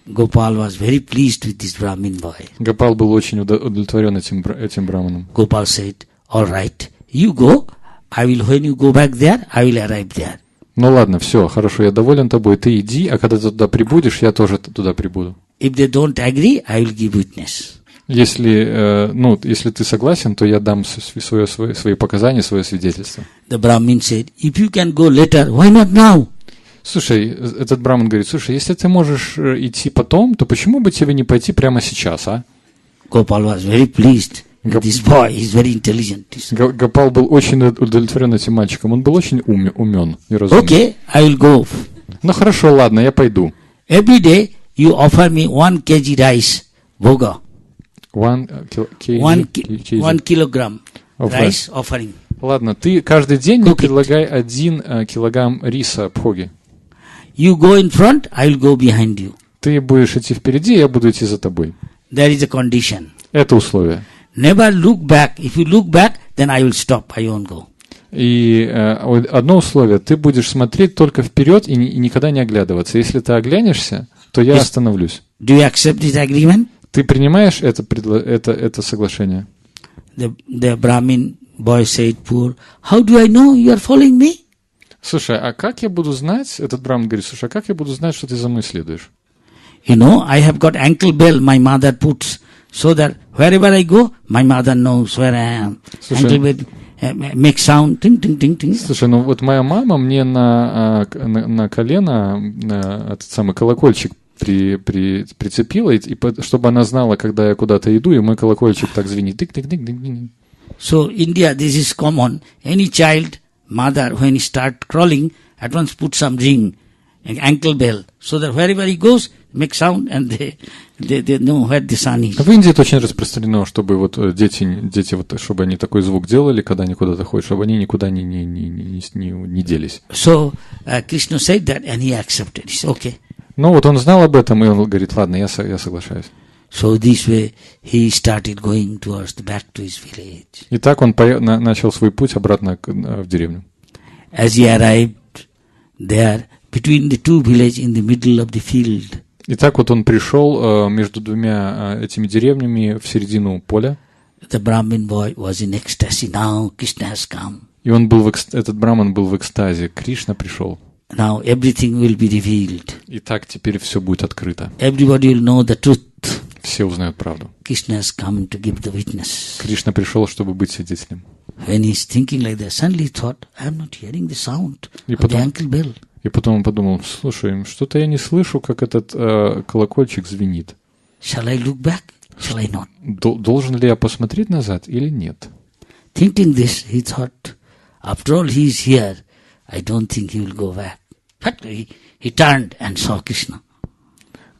[SPEAKER 1] Gopal was very pleased with this Brahmin boy.
[SPEAKER 2] Гопал был очень удовлетворен этим браманом.
[SPEAKER 1] Gopal said, all right, you go. When you go back there, I will arrive there.
[SPEAKER 2] Ну ладно, все, хорошо, я доволен тобой, ты иди, а когда ты туда прибудешь, я тоже туда прибуду.
[SPEAKER 1] If they don't agree, I will give witness.
[SPEAKER 2] Если ты согласен, то я дам свои показания, свое свидетельство.
[SPEAKER 1] The Brahmin said, if you can go later, why not now?
[SPEAKER 2] Слушай, этот браман говорит, слушай, если ты можешь идти потом, то почему бы тебе не пойти прямо сейчас, а?
[SPEAKER 1] Gopal was very pleased. This boy is very intelligent.
[SPEAKER 2] Гопал был очень удовлетворен этим мальчиком. Он был очень умен и разумен.
[SPEAKER 1] Okay, I will go.
[SPEAKER 2] Ну хорошо, ладно, я пойду.
[SPEAKER 1] Every day you offer me 1 kg rice, bhoga.
[SPEAKER 2] 1
[SPEAKER 1] kilogram
[SPEAKER 2] of
[SPEAKER 1] rice offering.
[SPEAKER 2] Ладно, ты каждый день мне предлагай 1 килограмм риса бхоги.
[SPEAKER 1] You go in front, I will go behind you.
[SPEAKER 2] Ты будешь идти впереди, я буду идти за тобой.
[SPEAKER 1] There is a condition.
[SPEAKER 2] Это условие.
[SPEAKER 1] Never look back. If you look back, then I will stop. I won't go.
[SPEAKER 2] И одно условие, ты будешь смотреть только вперед и никогда не оглядываться. Если ты оглянешься, то я остановлюсь.
[SPEAKER 1] Do you accept this agreement?
[SPEAKER 2] Ты принимаешь это соглашение?
[SPEAKER 1] The Brahmin boy said, poor, how do I know you are following me?
[SPEAKER 2] Слушай, а как я буду знать, этот браман говорит, слушай, а как я буду знать, что ты за мной следуешь?
[SPEAKER 1] You know, I have got ankle bell my mother puts, so that wherever I go, my mother knows where I am. Ankle bell make sound, ting, ting, ting, ting.
[SPEAKER 2] Слушай, ну вот моя мама мне на колено этот самый колокольчик прицепила, и чтобы она знала, когда я куда-то иду, и мой колокольчик так звенит. Тик-тик-тик-тик-тик.
[SPEAKER 1] So India, this is common. Any child, mother, when he start crawling, at once put some ring, an ankle bell, so that wherever he goes, make sound, and they know where the sun is.
[SPEAKER 2] В Индии это очень распространено, чтобы вот дети вот, чтобы они такой звук делали, когда они куда-то ходят, чтобы они никуда не делись.
[SPEAKER 1] So Krishna said that, and he accepted. He said, okay.
[SPEAKER 2] Ну вот он знал об этом, и он говорит, ладно, я соглашаюсь.
[SPEAKER 1] So this way he started going back to his village.
[SPEAKER 2] И так он начал свой путь обратно в деревню.
[SPEAKER 1] As he arrived there, between the two villages in the middle of the field.
[SPEAKER 2] И так вот он пришел между двумя этими деревнями в середину поля.
[SPEAKER 1] The Brahmin boy was in ecstasy. Now Krishna has come.
[SPEAKER 2] И этот браман был в экстазе. Кришна пришел.
[SPEAKER 1] Now everything will be revealed.
[SPEAKER 2] И так теперь все будет открыто.
[SPEAKER 1] Everybody will know the truth.
[SPEAKER 2] Все узнают правду.
[SPEAKER 1] Krishna has come to give the witness.
[SPEAKER 2] Кришна пришел, чтобы быть свидетелем.
[SPEAKER 1] When he's thinking like that, suddenly he thought, I am not hearing the sound of the ankle bell.
[SPEAKER 2] И потом он подумал, слушай, что-то я не слышу, как этот колокольчик звенит.
[SPEAKER 1] Shall I look back? Shall I not?
[SPEAKER 2] Должен ли я посмотреть назад или нет?
[SPEAKER 1] Thinking this, he thought, after all he is here, I don't think he will go back. But he turned and saw Krishna.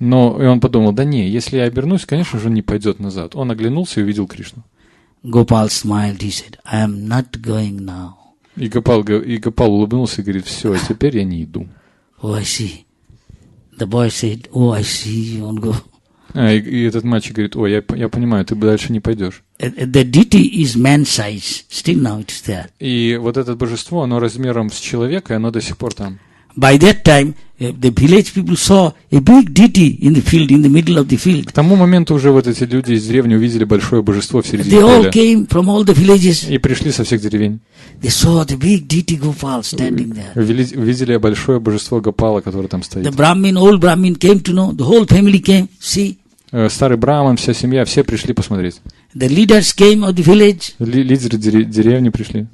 [SPEAKER 2] Но и он подумал, да не, если я обернусь, конечно же, он не пойдет назад. Он оглянулся и увидел Кришну.
[SPEAKER 1] Gopal smiled, he said, I am not going now.
[SPEAKER 2] И Гопал улыбнулся и говорит, все, а теперь я не иду.
[SPEAKER 1] Oh, I see. The boy said, oh, I see, you won't go.
[SPEAKER 2] И этот мальчик говорит, ой, я понимаю, ты дальше не пойдешь.
[SPEAKER 1] The deity is man-size. Still now it is there.
[SPEAKER 2] И вот это божество, оно размером с человека, и оно до сих пор там.
[SPEAKER 1] By that time, the village people saw a big deity in the field, in the middle of the field.
[SPEAKER 2] К тому моменту уже вот эти люди из деревни увидели большое божество в середине
[SPEAKER 1] They all
[SPEAKER 2] поля.
[SPEAKER 1] came from all the villages.
[SPEAKER 2] И пришли со всех деревень.
[SPEAKER 1] They saw the big deity Gopal standing there.
[SPEAKER 2] Увидели большое божество Гопала, которое там стоит.
[SPEAKER 1] The old Brahmin came to know. The whole family came. See.
[SPEAKER 2] Старый браман, вся семья, все пришли посмотреть.
[SPEAKER 1] The leaders came of the village.
[SPEAKER 2] Лидеры деревни пришли.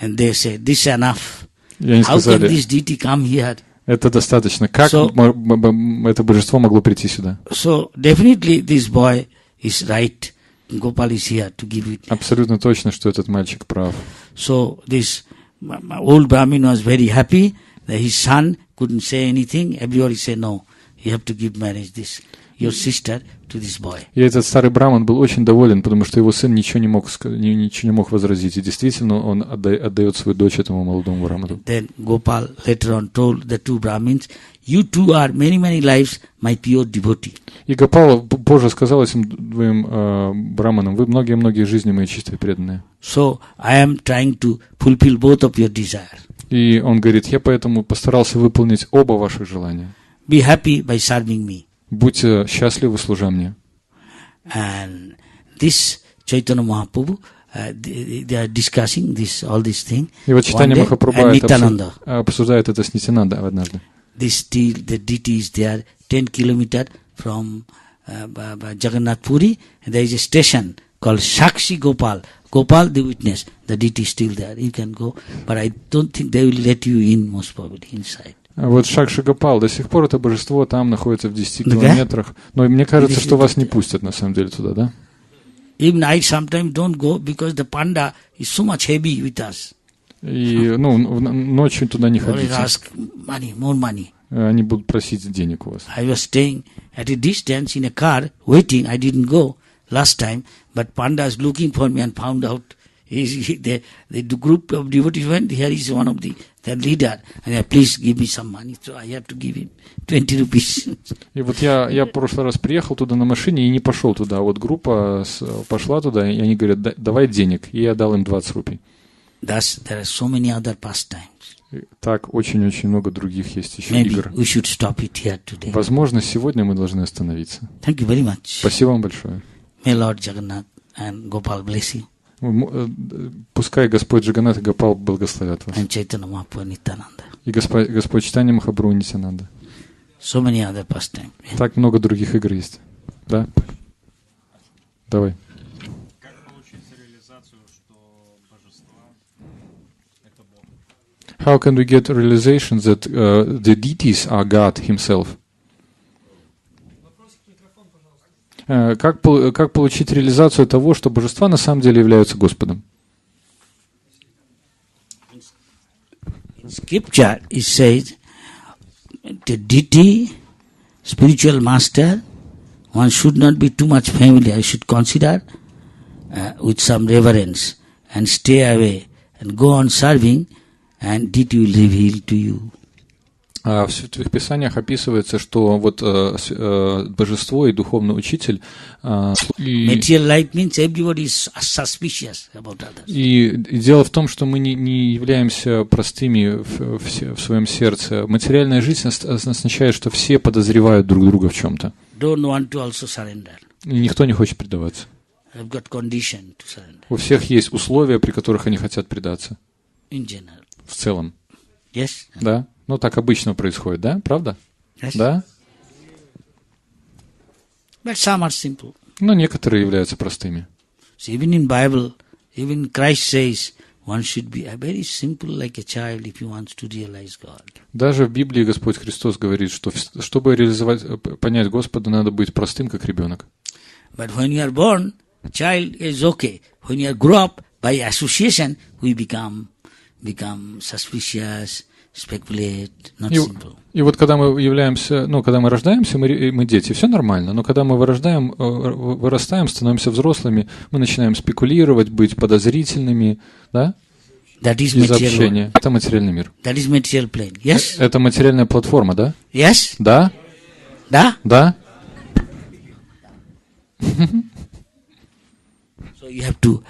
[SPEAKER 1] And they said, this is enough.
[SPEAKER 2] И они
[SPEAKER 1] How can
[SPEAKER 2] сказали,
[SPEAKER 1] this deity come here?
[SPEAKER 2] это достаточно. Как это божество могло прийти сюда?
[SPEAKER 1] So definitely this boy is right. Gopal is here to give it.
[SPEAKER 2] Абсолютно точно, что этот мальчик прав.
[SPEAKER 1] So this old Brahmin was very happy that his son couldn't say anything. Everybody said, no, you have to give marriage this, your sister, to this boy.
[SPEAKER 2] И этот старый браман был очень доволен, потому что его сын ничего не мог возразить. И действительно, он отдает свою дочь этому молодому браману.
[SPEAKER 1] Then Gopal later on told the two Brahmins, you two are many, many lives my pure devotee.
[SPEAKER 2] И Гопал позже сказал этим двоим браманам, вы многие-многие жизни мои чистые преданные.
[SPEAKER 1] So I am trying to fulfill both of your desire.
[SPEAKER 2] И он говорит, я поэтому постарался выполнить оба ваших желания.
[SPEAKER 1] Be happy by serving me.
[SPEAKER 2] Будьте счастливы, служа мне.
[SPEAKER 1] And this Chaitanya Mahaprabhu, they are discussing all this thing.
[SPEAKER 2] И вот Чайтанья Махапрабху обсуждает это с Нитянанда однажды.
[SPEAKER 1] The deity is there 10 kilometers from Jagannath Puri, and there is a station called Sakshi Gopal. Gopal the witness. The deity is still there. You can go, but I don't think they will let you in, most probably, inside.
[SPEAKER 2] Вот Шакшигопал, до сих пор это божество там находится в 10 километрах. Но мне кажется, что вас не пустят на самом деле туда, да?
[SPEAKER 1] Even I sometimes don't go because the panda is so much heavy with us.
[SPEAKER 2] И, ночью туда не
[SPEAKER 1] Always
[SPEAKER 2] ходите.
[SPEAKER 1] ask money, more money.
[SPEAKER 2] Они будут просить денег у вас.
[SPEAKER 1] I was staying at a distance in a car, waiting. I didn't go last time, but panda is looking for me and found out the group of devotees went. Here is one of the leader, and I, please give me some money. So I have to give him 20 rupees.
[SPEAKER 2] И вот я в прошлый раз приехал туда на машине и не пошел туда. Вот группа пошла туда, и они говорят, давай денег. И я дал им 20 рупий.
[SPEAKER 1] Thus, there are so many other pastimes.
[SPEAKER 2] Так, очень-очень много других есть еще
[SPEAKER 1] Maybe
[SPEAKER 2] игр.
[SPEAKER 1] we should stop it here today.
[SPEAKER 2] Возможно, сегодня мы должны остановиться.
[SPEAKER 1] Thank you very much.
[SPEAKER 2] Спасибо вам большое.
[SPEAKER 1] May Lord Jagannath and Gopal bless you.
[SPEAKER 2] Пускай Господь Джаганнат и Гопал благословят вас.
[SPEAKER 1] And Chaitanya Mahaprabhu Nityananda.
[SPEAKER 2] И Господь Чайтанья Махапрабху Нитьянанда.
[SPEAKER 1] So many other pastimes. Yeah.
[SPEAKER 2] Так много других игр есть. Да? Давай.
[SPEAKER 3] Как получить реализацию, что божества — это Бог?
[SPEAKER 2] How can we get realization that the deities are God Himself? Как получить реализацию того, что божества на самом деле являются Господом?
[SPEAKER 1] In scripture it says the deity, spiritual master, one should not be too much familiar. You should consider with some reverence and stay away and go on serving, and deity will reveal to you.
[SPEAKER 2] В Святых Писаниях описывается, что вот божество и духовный учитель
[SPEAKER 1] Material life means everybody is suspicious about others.
[SPEAKER 2] И дело в том, что мы не являемся простыми в своем сердце. Материальная жизнь означает, что все подозревают друг друга в чем-то.
[SPEAKER 1] Don't want to also surrender.
[SPEAKER 2] И никто не хочет предаваться.
[SPEAKER 1] I've got condition to surrender.
[SPEAKER 2] У всех есть условия, при которых они хотят предаться.
[SPEAKER 1] In general.
[SPEAKER 2] В целом.
[SPEAKER 1] Yes?
[SPEAKER 2] Да? Ну, так обычно происходит, да? Правда?
[SPEAKER 1] Yes.
[SPEAKER 2] Да?
[SPEAKER 1] But some are simple.
[SPEAKER 2] Но некоторые являются простыми.
[SPEAKER 1] So even in Bible, even Christ says, one should be very simple like a child if he wants to realize God.
[SPEAKER 2] Даже в Библии Господь Христос говорит, что чтобы понять Господа, надо быть простым, как ребенок.
[SPEAKER 1] But when you are born, child is okay. When you grow up, by association, we become suspicious, speculate, not simple.
[SPEAKER 2] И вот когда мы являемся, когда мы рождаемся, мы дети, все нормально, но когда мы вырастаем, становимся взрослыми, мы начинаем спекулировать, быть подозрительными, да?
[SPEAKER 1] That is
[SPEAKER 2] Из
[SPEAKER 1] material
[SPEAKER 2] общения.
[SPEAKER 1] world.
[SPEAKER 2] Это материальный мир.
[SPEAKER 1] That is material plane. Yes?
[SPEAKER 2] Это материальная платформа, да?
[SPEAKER 1] Yes?
[SPEAKER 2] Да?
[SPEAKER 1] Da?
[SPEAKER 2] Да?
[SPEAKER 1] So you have to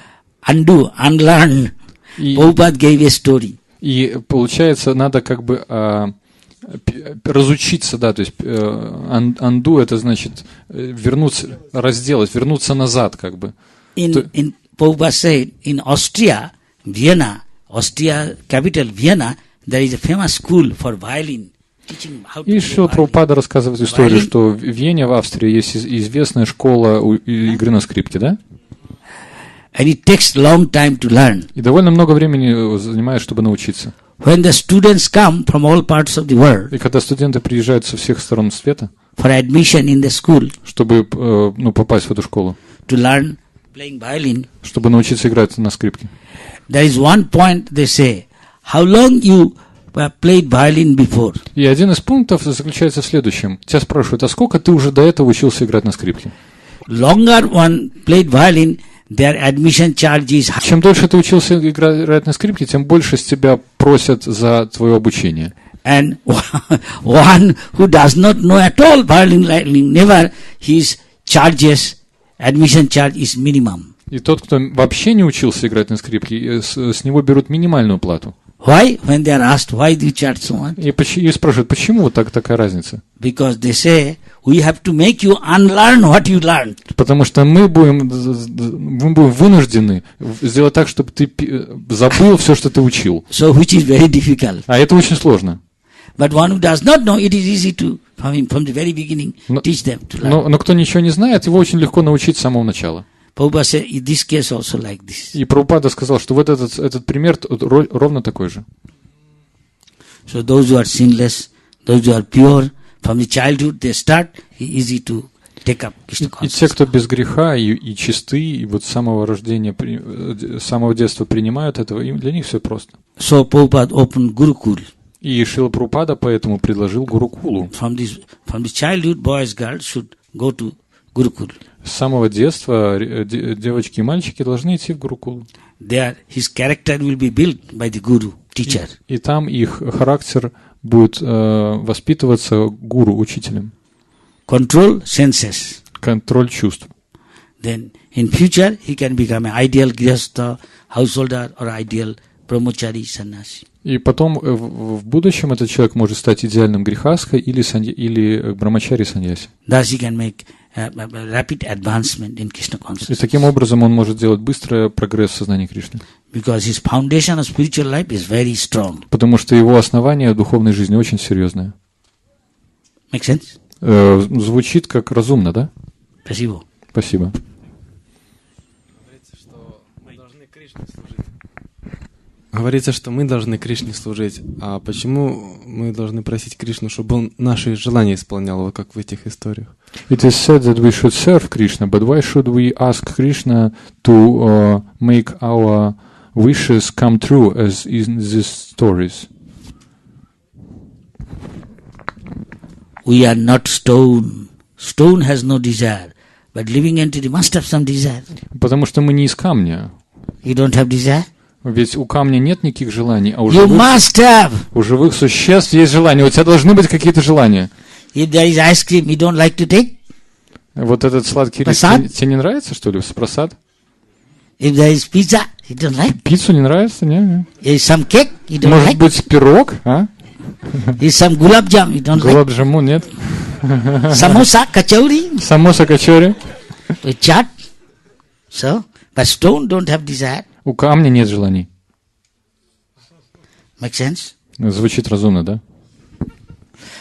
[SPEAKER 1] undo, unlearn.
[SPEAKER 2] И,
[SPEAKER 1] Prabhupada gave a story.
[SPEAKER 2] и получается, надо как бы разучиться, да, то есть undo это значит вернуться, разделать, вернуться назад, как бы.
[SPEAKER 1] In Prabhupada said, in Austria, Vienna, Austria capital Vienna, there is a famous school for violin. Teaching how to
[SPEAKER 2] И
[SPEAKER 1] play
[SPEAKER 2] Шрила
[SPEAKER 1] violin.
[SPEAKER 2] Прабхупада рассказывает историю,
[SPEAKER 1] Violin.
[SPEAKER 2] что в Вене, в Австрии, есть известная школа игры на скрипке, да?
[SPEAKER 1] And it takes long time to learn.
[SPEAKER 2] И довольно много времени занимает, чтобы научиться.
[SPEAKER 1] When the students come from all parts of the world
[SPEAKER 2] И когда студенты приезжают со всех сторон света,
[SPEAKER 1] for admission in the school
[SPEAKER 2] чтобы попасть в эту школу,
[SPEAKER 1] to learn playing violin,
[SPEAKER 2] чтобы научиться играть на скрипке.
[SPEAKER 1] there is one point they say, how long you played violin before?
[SPEAKER 2] И один из пунктов заключается в следующем. Тебя спрашивают, а сколько ты уже до этого учился играть на скрипке?
[SPEAKER 1] Longer one played violin, their admission charge is high.
[SPEAKER 2] Чем дольше ты учился играть на скрипке, тем больше с тебя просят за твое обучение.
[SPEAKER 1] And one who does not know at all violin, never, his charges, admission charge is minimum.
[SPEAKER 2] И тот, кто вообще не учился играть на скрипке, с него берут минимальную плату.
[SPEAKER 1] Why? When they are asked, why do you charge so much?
[SPEAKER 2] И спрашивают, почему вот такая разница?
[SPEAKER 1] Because they say, we have to make you unlearn what you learned.
[SPEAKER 2] Потому что мы будем вынуждены сделать так, чтобы ты забыл все, что ты учил.
[SPEAKER 1] So, which is very difficult.
[SPEAKER 2] А это очень сложно.
[SPEAKER 1] But one who does not know, it is easy to, from the very beginning, teach them to learn.
[SPEAKER 2] Но кто ничего не знает, его очень легко научить с самого начала.
[SPEAKER 1] Prabhupada said, in this case also like this.
[SPEAKER 2] И Прабхупада сказал, что вот этот пример ровно такой же.
[SPEAKER 1] So those who are sinless, Those who are pure, from the childhood they start, easy to take up Krishna
[SPEAKER 2] И те,
[SPEAKER 1] consciousness.
[SPEAKER 2] кто без греха и чисты, и вот с самого рождения, с самого детства принимают этого, им для них все просто.
[SPEAKER 1] So Prabhupada opened Gurukul.
[SPEAKER 2] И Шрила Прабхупада поэтому предложил Гурукулу.
[SPEAKER 1] From the childhood, boys, girls should go to Gurukul.
[SPEAKER 2] С самого детства девочки и мальчики должны идти в Гурукулу.
[SPEAKER 1] There, his character will be built by the Guru, teacher.
[SPEAKER 2] И там их характер будет воспитываться гуру, учителем.
[SPEAKER 1] Control senses.
[SPEAKER 2] Контроль чувств.
[SPEAKER 1] Then in future he can become an ideal grihastha, householder or ideal brahmachari sannyasi.
[SPEAKER 2] И потом в будущем этот человек может стать идеальным грихастхой или брамачари саньяси.
[SPEAKER 1] Thus he can make rapid advancement in Krishna
[SPEAKER 2] И
[SPEAKER 1] consciousness.
[SPEAKER 2] таким образом он может делать быстрый прогресс в сознании Кришны.
[SPEAKER 1] Because his foundation of spiritual life is very strong.
[SPEAKER 2] Потому что его основание духовной жизни очень серьезное.
[SPEAKER 1] Make sense?
[SPEAKER 2] Звучит как разумно, да?
[SPEAKER 1] Спасибо.
[SPEAKER 2] Спасибо.
[SPEAKER 4] Говорится, что мы должны Кришне служить. А почему мы должны просить Кришну, чтобы он наши желания исполнял, вот как в этих историях?
[SPEAKER 2] It is said that we should serve Krishna, but why should we ask Krishna to make our wishes come true, as in these stories?
[SPEAKER 1] We are not stone. Stone has no desire. But living entity must have some desire.
[SPEAKER 2] Потому что мы не из камня.
[SPEAKER 1] You don't have desire?
[SPEAKER 2] Ведь у камня нет никаких желаний, а у
[SPEAKER 1] You must have.
[SPEAKER 2] живых существ есть желания. У тебя должны быть какие-то желания.
[SPEAKER 1] If there is ice cream, you don't like to take?
[SPEAKER 2] Вот этот сладкий рис,
[SPEAKER 1] Прасад?
[SPEAKER 2] тебе не нравится, что ли, прасад?
[SPEAKER 1] If there is pizza, you don't like?
[SPEAKER 2] Пиццу не нравится? Не?
[SPEAKER 1] If some cake, you don't
[SPEAKER 2] Может
[SPEAKER 1] like?
[SPEAKER 2] быть, пирог? А?
[SPEAKER 1] If some gulab jam, you don't like?
[SPEAKER 2] Гулаб-джамун, нет?
[SPEAKER 1] Samosa, kachori,
[SPEAKER 2] Самоса качори?
[SPEAKER 1] chaat. So, but stone don't have desire.
[SPEAKER 2] У камня нет желаний.
[SPEAKER 1] Make sense?
[SPEAKER 2] Звучит разумно, да?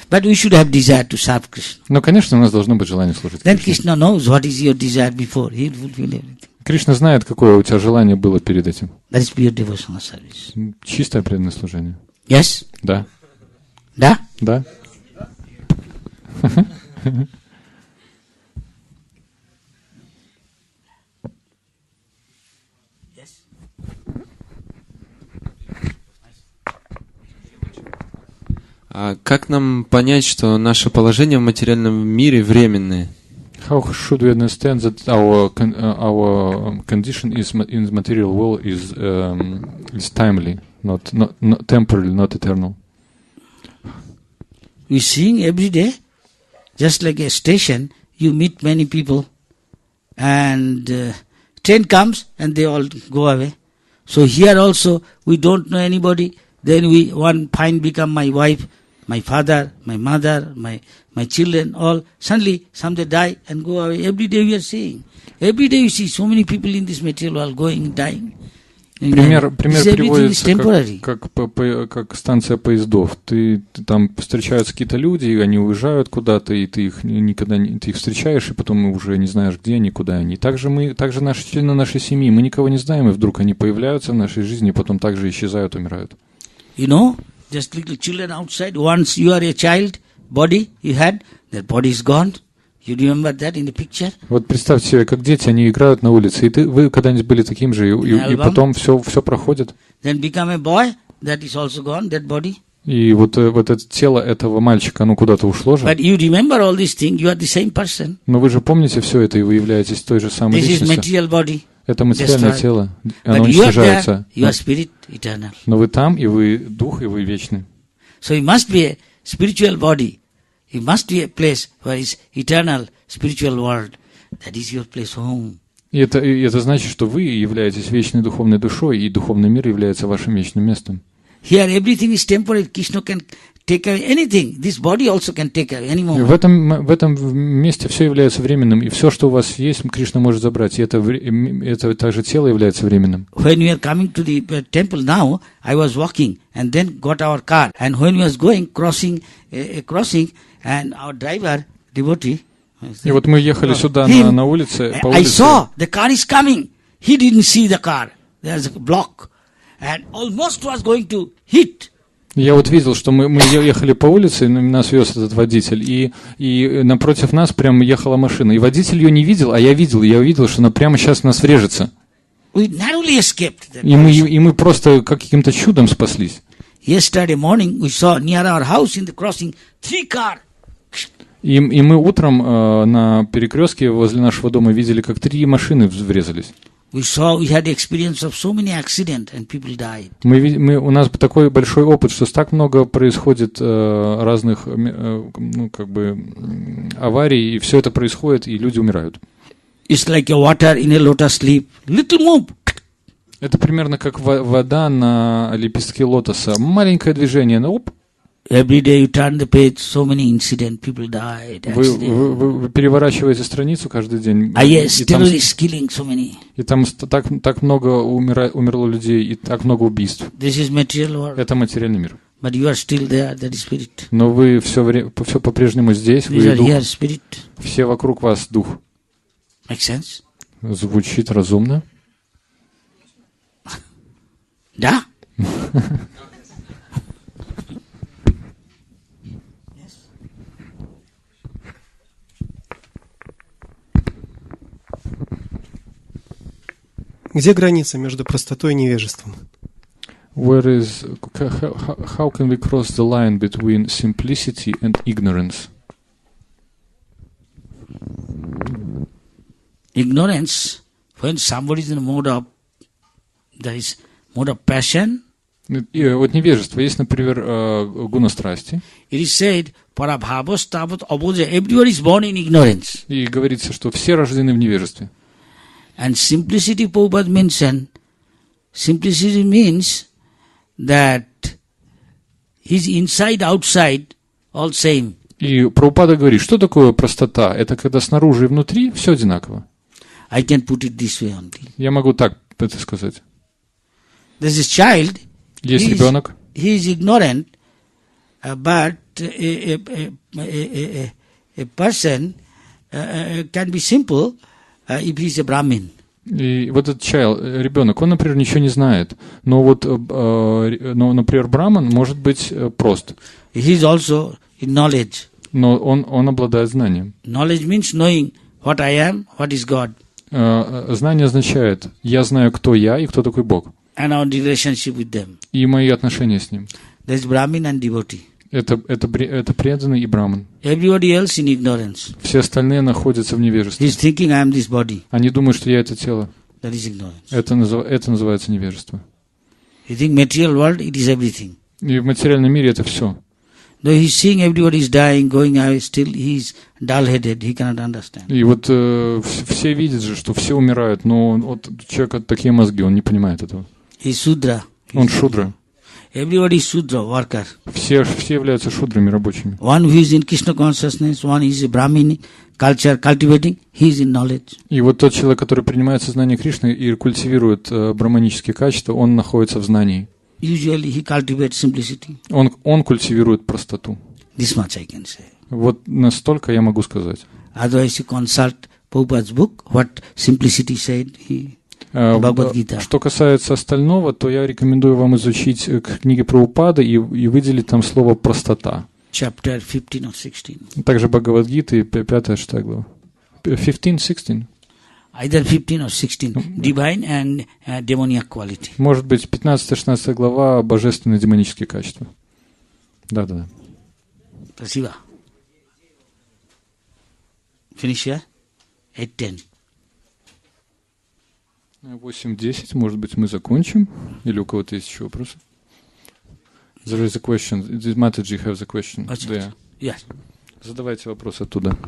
[SPEAKER 1] But we should have desire to serve Krishna.
[SPEAKER 2] Но, конечно, у нас должно быть желание служить
[SPEAKER 1] Then
[SPEAKER 2] Кришне.
[SPEAKER 1] Krishna knows what is your desire before. He will fulfill everything.
[SPEAKER 2] Кришна знает, какое у тебя желание было перед этим.
[SPEAKER 1] That is pure devotional service.
[SPEAKER 2] Чистое преданное служение.
[SPEAKER 1] Yes?
[SPEAKER 2] Да.
[SPEAKER 1] Da?
[SPEAKER 2] Да.
[SPEAKER 4] А как нам понять, что наше положение в материальном мире временное?
[SPEAKER 2] How should we understand that our condition in the material world is timely, not temporary, not eternal?
[SPEAKER 1] We seeing every day, just like a station, you meet many people, and train comes and they all go away. So here also we don't know anybody. Then one find become my wife, my father, my mother, my children, all. Suddenly some they die and go away. Every day we are seeing. Every day you see so many people in this material world going, dying.
[SPEAKER 2] Пример
[SPEAKER 1] Everything is
[SPEAKER 2] приводится
[SPEAKER 1] temporary.
[SPEAKER 2] как станция поездов. Ты там встречаются какие-то люди, и они уезжают куда-то, и ты их никогда ты их встречаешь, и потом уже не знаешь, где они, куда они. Также наши члены нашей семьи, мы никого не знаем, и вдруг они появляются в нашей жизни, и потом также исчезают, умирают.
[SPEAKER 1] You know, just little children outside. Once you are a child, body you had, that body is gone. You remember that in the picture?
[SPEAKER 2] Вот представьте себе, как дети, они играют на улице, и вы когда-нибудь были таким же, и потом все проходит.
[SPEAKER 1] Then become a boy, that is also gone, that body.
[SPEAKER 2] И вот это тело этого мальчика, оно куда-то ушло же.
[SPEAKER 1] But you remember all these things, you are the same person.
[SPEAKER 2] Но вы же помните все это, и вы являетесь той же самой
[SPEAKER 1] This is
[SPEAKER 2] личностью.
[SPEAKER 1] material body.
[SPEAKER 2] Это материальное
[SPEAKER 1] Destroyed.
[SPEAKER 2] тело, оно
[SPEAKER 1] But you are there,
[SPEAKER 2] уничтожается.
[SPEAKER 1] you are spirit eternal.
[SPEAKER 2] Но вы там, и вы дух, и вы вечны.
[SPEAKER 1] So you must be a spiritual body. You must be a place where is eternal spiritual world. That is your place home.
[SPEAKER 2] И это значит, что вы являетесь вечной духовной душой, и духовный мир является вашим вечным местом.
[SPEAKER 1] Here everything is temporary. Krishna can take away anything. This body also can take away any
[SPEAKER 2] И
[SPEAKER 1] moment.
[SPEAKER 2] в этом месте все является временным, и все, что у вас есть, Кришна может забрать. И это также тело является временным.
[SPEAKER 1] When we are coming to the temple now, I was walking and then got our car. And when we was going, crossing a crossing, and our driver, devotee,
[SPEAKER 2] И вот мы ехали сюда на улице, по
[SPEAKER 1] I
[SPEAKER 2] улице.
[SPEAKER 1] saw the car is coming. He didn't see the car. There's a block. And almost was going to hit.
[SPEAKER 2] Я вот видел, что мы ехали по улице, и нас вез этот водитель, и напротив нас прям ехала машина. И водитель ее не видел, а я увидел, что она прямо сейчас в нас врежется.
[SPEAKER 1] We narrowly escaped that.
[SPEAKER 2] И мы просто каким-то чудом спаслись.
[SPEAKER 1] Yesterday morning we saw near our house in the crossing 3 cars.
[SPEAKER 2] И мы утром на перекрестке возле нашего дома видели, как 3 машины врезались.
[SPEAKER 1] We had experience of so many accidents and people died.
[SPEAKER 2] У нас такой большой опыт, что так много происходит разных аварий, и все это происходит, и люди умирают.
[SPEAKER 1] It's like a water in a lotus leaf. Little move.
[SPEAKER 2] Это примерно как вода на лепестке лотоса. Маленькое движение, оп.
[SPEAKER 1] Every day you turn the page, so many incidents, people died.
[SPEAKER 2] Вы переворачиваете страницу каждый день.
[SPEAKER 1] Terrorists killing so many.
[SPEAKER 2] И там так много умерло людей, и так много убийств.
[SPEAKER 1] This is material world.
[SPEAKER 2] Это материальный мир.
[SPEAKER 1] But you are still there, that is spirit.
[SPEAKER 2] Но вы все по-прежнему здесь, вы дух. Here, spirit. Все вокруг вас дух.
[SPEAKER 1] Make sense?
[SPEAKER 2] Звучит разумно.
[SPEAKER 1] Да?
[SPEAKER 5] Где граница между простотой и невежеством?
[SPEAKER 2] How can we cross the line between simplicity and ignorance?
[SPEAKER 1] Ignorance, when somebody is in a mode of passion.
[SPEAKER 2] И вот невежество. Есть, например, гуна страсти.
[SPEAKER 1] It is said, parabhavas tavat abodhya. Everybody is born in ignorance.
[SPEAKER 2] И говорится, что все рождены в невежестве.
[SPEAKER 1] And simplicity, Prabhupada mentioned, simplicity means that his inside, outside, all same.
[SPEAKER 2] И Прабхупада говорит, что такое простота? Это когда снаружи и внутри все одинаково.
[SPEAKER 1] I can put it this way only.
[SPEAKER 2] Я могу так это сказать.
[SPEAKER 1] There's a child.
[SPEAKER 2] Есть ребенок.
[SPEAKER 1] He is ignorant, but a person can be simple if he is a Brahmin.
[SPEAKER 2] И вот этот ребенок, он, например, ничего не знает. Но вот, например, браман может быть прост.
[SPEAKER 1] He is also in knowledge.
[SPEAKER 2] Но он обладает знанием.
[SPEAKER 1] Knowledge means knowing what I am, what is God.
[SPEAKER 2] Знание означает, я знаю, кто я и кто такой Бог.
[SPEAKER 1] And our relationship with them.
[SPEAKER 2] И мои отношения с ним.
[SPEAKER 1] There is Brahmin and devotee.
[SPEAKER 2] Это преданный и браман.
[SPEAKER 1] Everybody else in ignorance.
[SPEAKER 2] Все остальные находятся в невежестве.
[SPEAKER 1] He is thinking I am this body.
[SPEAKER 2] Они думают, что я это тело.
[SPEAKER 1] That is ignorance.
[SPEAKER 2] Это называется невежество.
[SPEAKER 1] You think material world, it is everything.
[SPEAKER 2] И в материальном мире это все.
[SPEAKER 1] Though he is seeing everybody is dying, going away, still he is dull-headed, he cannot understand.
[SPEAKER 2] И вот все видят же, что все умирают, но вот человек такие мозги, он не понимает этого.
[SPEAKER 1] He is Shudra.
[SPEAKER 2] Он шудра.
[SPEAKER 1] Everybody is Shudra, worker.
[SPEAKER 2] Все являются шудрами, рабочими.
[SPEAKER 1] One who is in Krishna consciousness, one is a Brahminic culture cultivating, he is in knowledge.
[SPEAKER 2] И вот тот человек, который принимает сознание Кришны и культивирует браманические качества, он находится в знании.
[SPEAKER 1] Usually he cultivates simplicity.
[SPEAKER 2] Он культивирует простоту.
[SPEAKER 1] This much I can say.
[SPEAKER 2] Вот настолько я могу сказать.
[SPEAKER 1] Otherwise you consult Prabhupada's book, what simplicity said,
[SPEAKER 2] Что касается остального, то я рекомендую вам изучить книги Прабхупады и выделить там слово «простота».
[SPEAKER 1] Chapter 15 or 16.
[SPEAKER 2] Также Бхагавад-гита и 5-6 глава. 15-16.
[SPEAKER 1] Either 15 or 16. Divine and demoniac quality.
[SPEAKER 2] Может быть, 15-16 глава божественные демонические качества. Да.
[SPEAKER 1] Спасибо. Finish here? 8:10.
[SPEAKER 2] 8:10, может быть, мы закончим? Или у кого-то есть еще вопросы? There is a question. Mataji has a question.
[SPEAKER 1] Yeah. Yes.
[SPEAKER 2] Задавайте вопрос оттуда.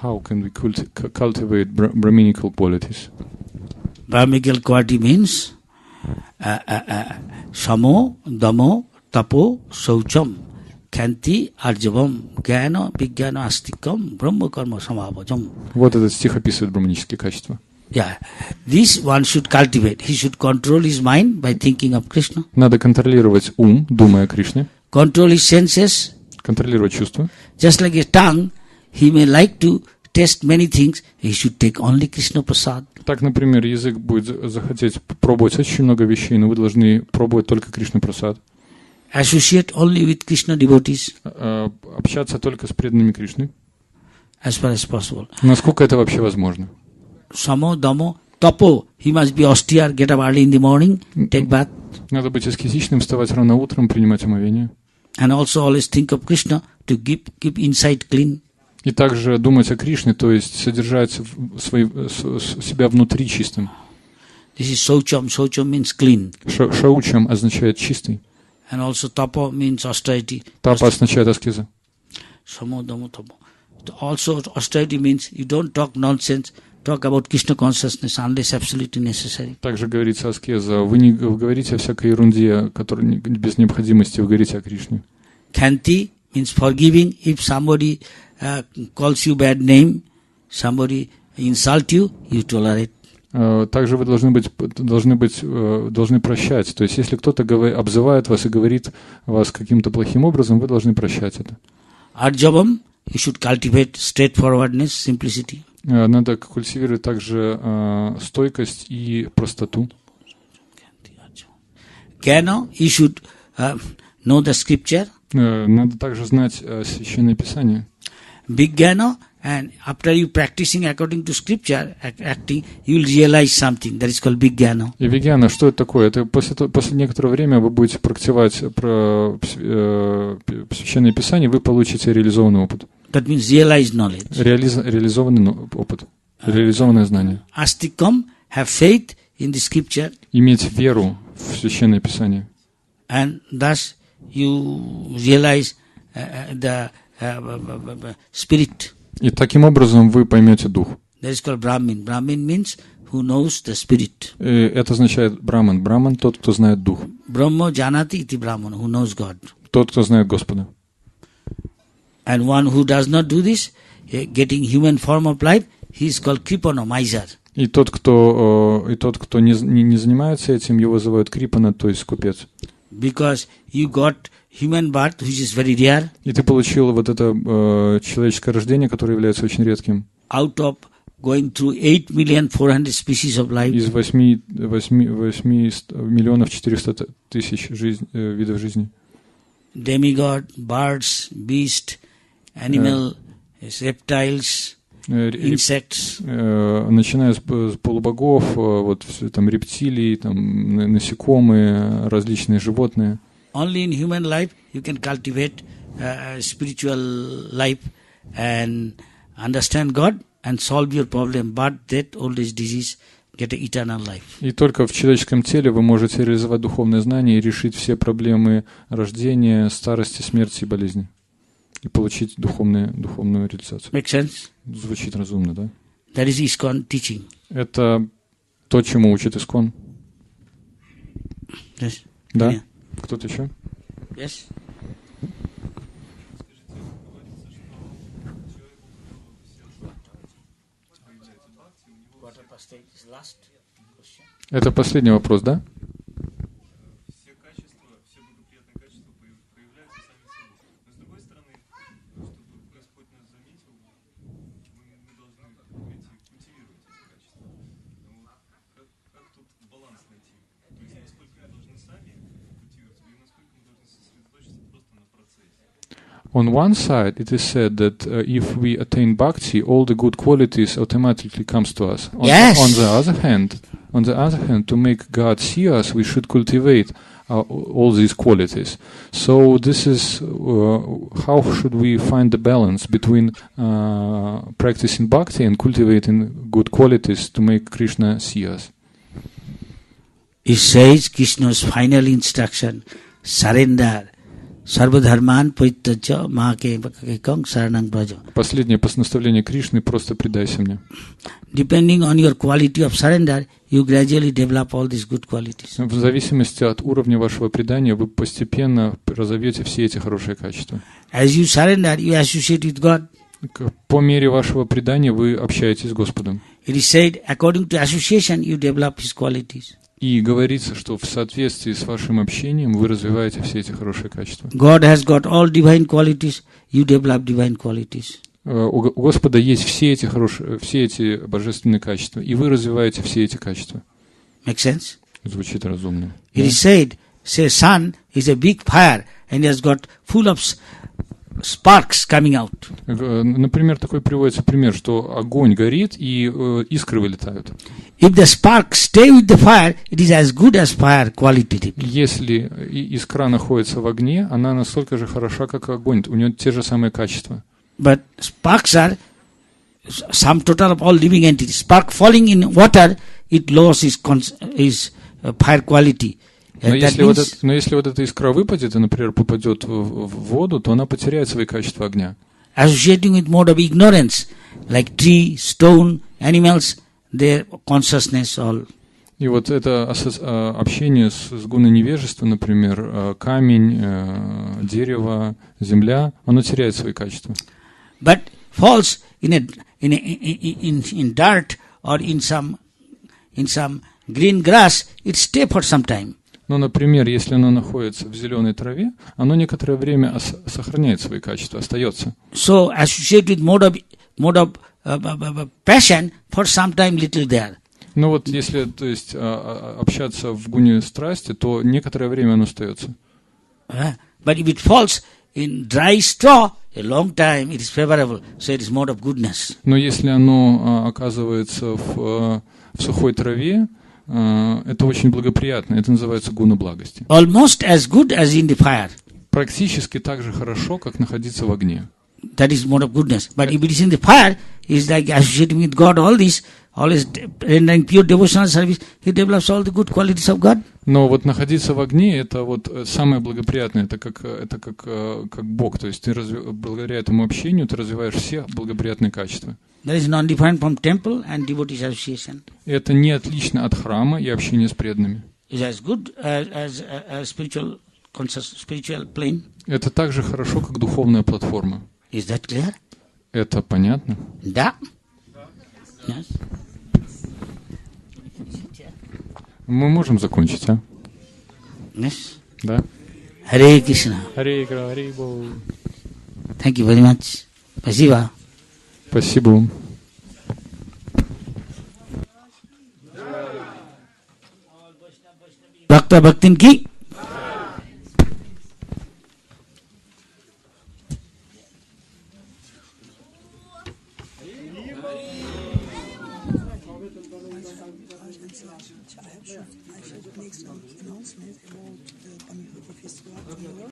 [SPEAKER 2] How can we cultivate Brahminical qualities?
[SPEAKER 1] Brahminical quality means Samo, Damo, Tapo, Saucham, Khanti, Arjavam, Jnana, Vijnana, Astikam, Brahma Karma Samavajam.
[SPEAKER 2] Вот этот стих описывает браманические качества.
[SPEAKER 1] Yeah, this one should cultivate. He should control his mind by thinking of Krishna.
[SPEAKER 2] Надо контролировать ум, думая о Кришне.
[SPEAKER 1] Control his senses.
[SPEAKER 2] Контролировать чувства.
[SPEAKER 1] Just like a tongue, he may like to taste many things, he should take only Krishna Prasad.
[SPEAKER 2] Так, например, язык будет захотеть пробовать очень много вещей, но вы должны пробовать только Кришна Прасад.
[SPEAKER 1] Associate only with Krishna devotees
[SPEAKER 2] Общаться только с преданными Кришны.
[SPEAKER 1] as far as possible.
[SPEAKER 2] Насколько это вообще возможно?
[SPEAKER 1] Samo, damo, tapo. He must be austere, get up early in the morning, take bath,
[SPEAKER 2] Надо быть аскетичным, вставать рано утром, принимать омовение.
[SPEAKER 1] and also always think of Krishna to keep inside clean.
[SPEAKER 2] И также думать о Кришне, то есть содержать себя внутри чистым.
[SPEAKER 1] This is Saucham. Saucham means clean.
[SPEAKER 2] Шаучам означает чистый.
[SPEAKER 1] And also tapo means austerity.
[SPEAKER 2] Тапа означает аскеза.
[SPEAKER 1] Samo, damo, tapo. Also austerity means you don't talk nonsense, talk about Krishna consciousness unless absolutely necessary.
[SPEAKER 2] Также говорится аскеза. Вы не говорите о всякой ерунде, которая без необходимости, вы говорите о Кришне.
[SPEAKER 1] Khanti means forgiving. If somebody calls you bad name, somebody insult you, you tolerate.
[SPEAKER 2] Также вы должны прощать. То есть, если кто-то обзывает вас и говорит вас каким-то плохим образом, вы должны прощать это.
[SPEAKER 1] Arjavam, you should cultivate straightforwardness, simplicity.
[SPEAKER 2] Надо культивировать также стойкость и простоту.
[SPEAKER 1] Jnana, you should know the scripture.
[SPEAKER 2] Надо также знать Священное Писание.
[SPEAKER 1] Vijnana, and after you practicing according to scripture, acting, you will realize something. That is called Vijnana.
[SPEAKER 2] И вигьяна, что это такое? Это после некоторого времени вы будете практиковать Священное Писание, вы получите реализованный опыт.
[SPEAKER 1] That means realized knowledge.
[SPEAKER 2] Реализованный опыт, реализованное знание.
[SPEAKER 1] Astikam, have faith in the scripture,
[SPEAKER 2] Иметь веру в Священное Писание.
[SPEAKER 1] and thus you realize the spirit.
[SPEAKER 2] И таким образом вы поймете Дух.
[SPEAKER 1] That is called Brahmin. Brahmin means who knows the spirit.
[SPEAKER 2] Это означает Браман. Браман — тот, кто знает Дух.
[SPEAKER 1] Brahma janati iti Brahman, who knows God.
[SPEAKER 2] Тот, кто знает Господа.
[SPEAKER 1] And one who does not do this, getting human form of life, he is called Kripana, miser.
[SPEAKER 2] И тот, кто не занимается этим, его называют Крипана, то есть скупец.
[SPEAKER 1] Because you got human birth, which is very rare,
[SPEAKER 2] И ты получил вот это человеческое рождение, которое является очень редким.
[SPEAKER 1] out of going through 8,400,000 species of life.
[SPEAKER 2] Из 8 миллионов 400 тысяч видов жизни.
[SPEAKER 1] Demigod, birds, beast, animal, reptiles, insects.
[SPEAKER 2] Начиная с полубогов, вот там рептилии, там насекомые, различные животные.
[SPEAKER 1] Only in human life you can cultivate spiritual life and understand God and solve your problem. Birth, death, old age, disease, get an eternal life.
[SPEAKER 2] И только в человеческом теле вы можете реализовать духовное знание и решить все проблемы рождения, старости, смерти и болезни. И получить духовную реализацию.
[SPEAKER 1] Make sense?
[SPEAKER 2] Звучит разумно, да?
[SPEAKER 1] That is ISKCON teaching.
[SPEAKER 2] Это то, чему учит ИСКОН.
[SPEAKER 1] Yes.
[SPEAKER 2] Да?
[SPEAKER 1] Yeah.
[SPEAKER 2] Кто-то еще?
[SPEAKER 1] Yes.
[SPEAKER 2] Это последний вопрос, да?
[SPEAKER 3] Все качества, все благоприятные качества проявляются сами собой. Но с другой стороны, чтобы Господь нас заметил, мы должны культивировать эти качества. Как тут баланс найти? То есть насколько мы должны сами культивировать, и насколько мы должны сосредоточиться просто на процессе.
[SPEAKER 2] On one side, it is said that if we attain bhakti, all the good qualities automatically comes to us.
[SPEAKER 1] Yes.
[SPEAKER 2] On the other hand, to make God see us, we should cultivate all these qualities. So this is how should we find the balance between practicing bhakti and cultivating good qualities to make Krishna see us.
[SPEAKER 1] It says Krishna's final instruction, surrender. Sarvadharman parityaja mahakekam saranang braja.
[SPEAKER 2] Последнее наставление Кришны — просто предайся мне.
[SPEAKER 1] Depending on your quality of surrender, you gradually develop all these good qualities.
[SPEAKER 2] В зависимости от уровня вашего предания вы постепенно разовьете все эти хорошие качества.
[SPEAKER 1] As you surrender, you associate with God.
[SPEAKER 2] По мере вашего предания вы общаетесь с Господом.
[SPEAKER 1] It is said, according to association, you develop His qualities.
[SPEAKER 2] И говорится, что в соответствии с вашим общением вы развиваете все эти хорошие качества.
[SPEAKER 1] God has got all divine qualities, you develop divine qualities.
[SPEAKER 2] У Господа есть все эти божественные качества, и вы развиваете все эти качества.
[SPEAKER 1] Make sense?
[SPEAKER 2] Звучит разумно.
[SPEAKER 1] It is said, say sun is a big fire and has got full of sparks coming out.
[SPEAKER 2] Например, такой приводится пример, что огонь горит и искры вылетают.
[SPEAKER 1] If the sparks stay with the fire, it is as good as fire qualitatively.
[SPEAKER 2] Если искра находится в огне, она настолько же хороша, как огонь. У нее те же самые качества.
[SPEAKER 1] But sparks are sum total of all living entities. Spark falling in water, it loses fire quality.
[SPEAKER 2] Но если вот эта искра выпадет и, например, попадет в воду, то она потеряет свои качества огня.
[SPEAKER 1] Associating with mode of ignorance, like tree, stone, animals, their consciousness all.
[SPEAKER 2] И вот это общение с гуной невежества, например, камень, дерево, земля, оно теряет свои качества.
[SPEAKER 1] But falls in dirt or in some green grass, it stay for some time.
[SPEAKER 2] Но, например, если оно находится в зеленой траве, оно некоторое время сохраняет свои качества, остается.
[SPEAKER 1] So associate with mode of passion for some time little there.
[SPEAKER 2] Но вот если, то есть, общаться в гуне страсти, то некоторое время оно остается.
[SPEAKER 1] But if it falls in dry straw, a long time it is favorable. So it is mode of goodness.
[SPEAKER 2] Но если оно оказывается в сухой траве, это очень благоприятно. Это называется гуна благости.
[SPEAKER 1] Almost as good as in the fire.
[SPEAKER 2] Практически так же хорошо, как находиться в огне.
[SPEAKER 1] That is mode of goodness. But if it is in the fire, it is like associating with God. All this, always rendering pure devotional service, he develops all the good qualities of God.
[SPEAKER 2] Но вот находиться в огне, это вот самое благоприятное, это как Бог. То есть ты благодаря этому общению ты развиваешь все благоприятные качества.
[SPEAKER 1] That is non-different from temple and devotees association.
[SPEAKER 2] Это не отлично от храма и общения с преданными.
[SPEAKER 1] Is as good as spiritual plane.
[SPEAKER 2] Это так же хорошо, как духовная платформа.
[SPEAKER 1] Is that clear?
[SPEAKER 2] Это понятно?
[SPEAKER 1] Да. Yes.
[SPEAKER 2] Мы можем закончить, а?
[SPEAKER 1] Yes.
[SPEAKER 2] Да?
[SPEAKER 1] Hare Krishna.
[SPEAKER 2] Харе Кришна, Харе Богу.
[SPEAKER 1] Thank you very much. Спасибо.
[SPEAKER 2] Спасибо.
[SPEAKER 1] Bhakta Bhaktin ki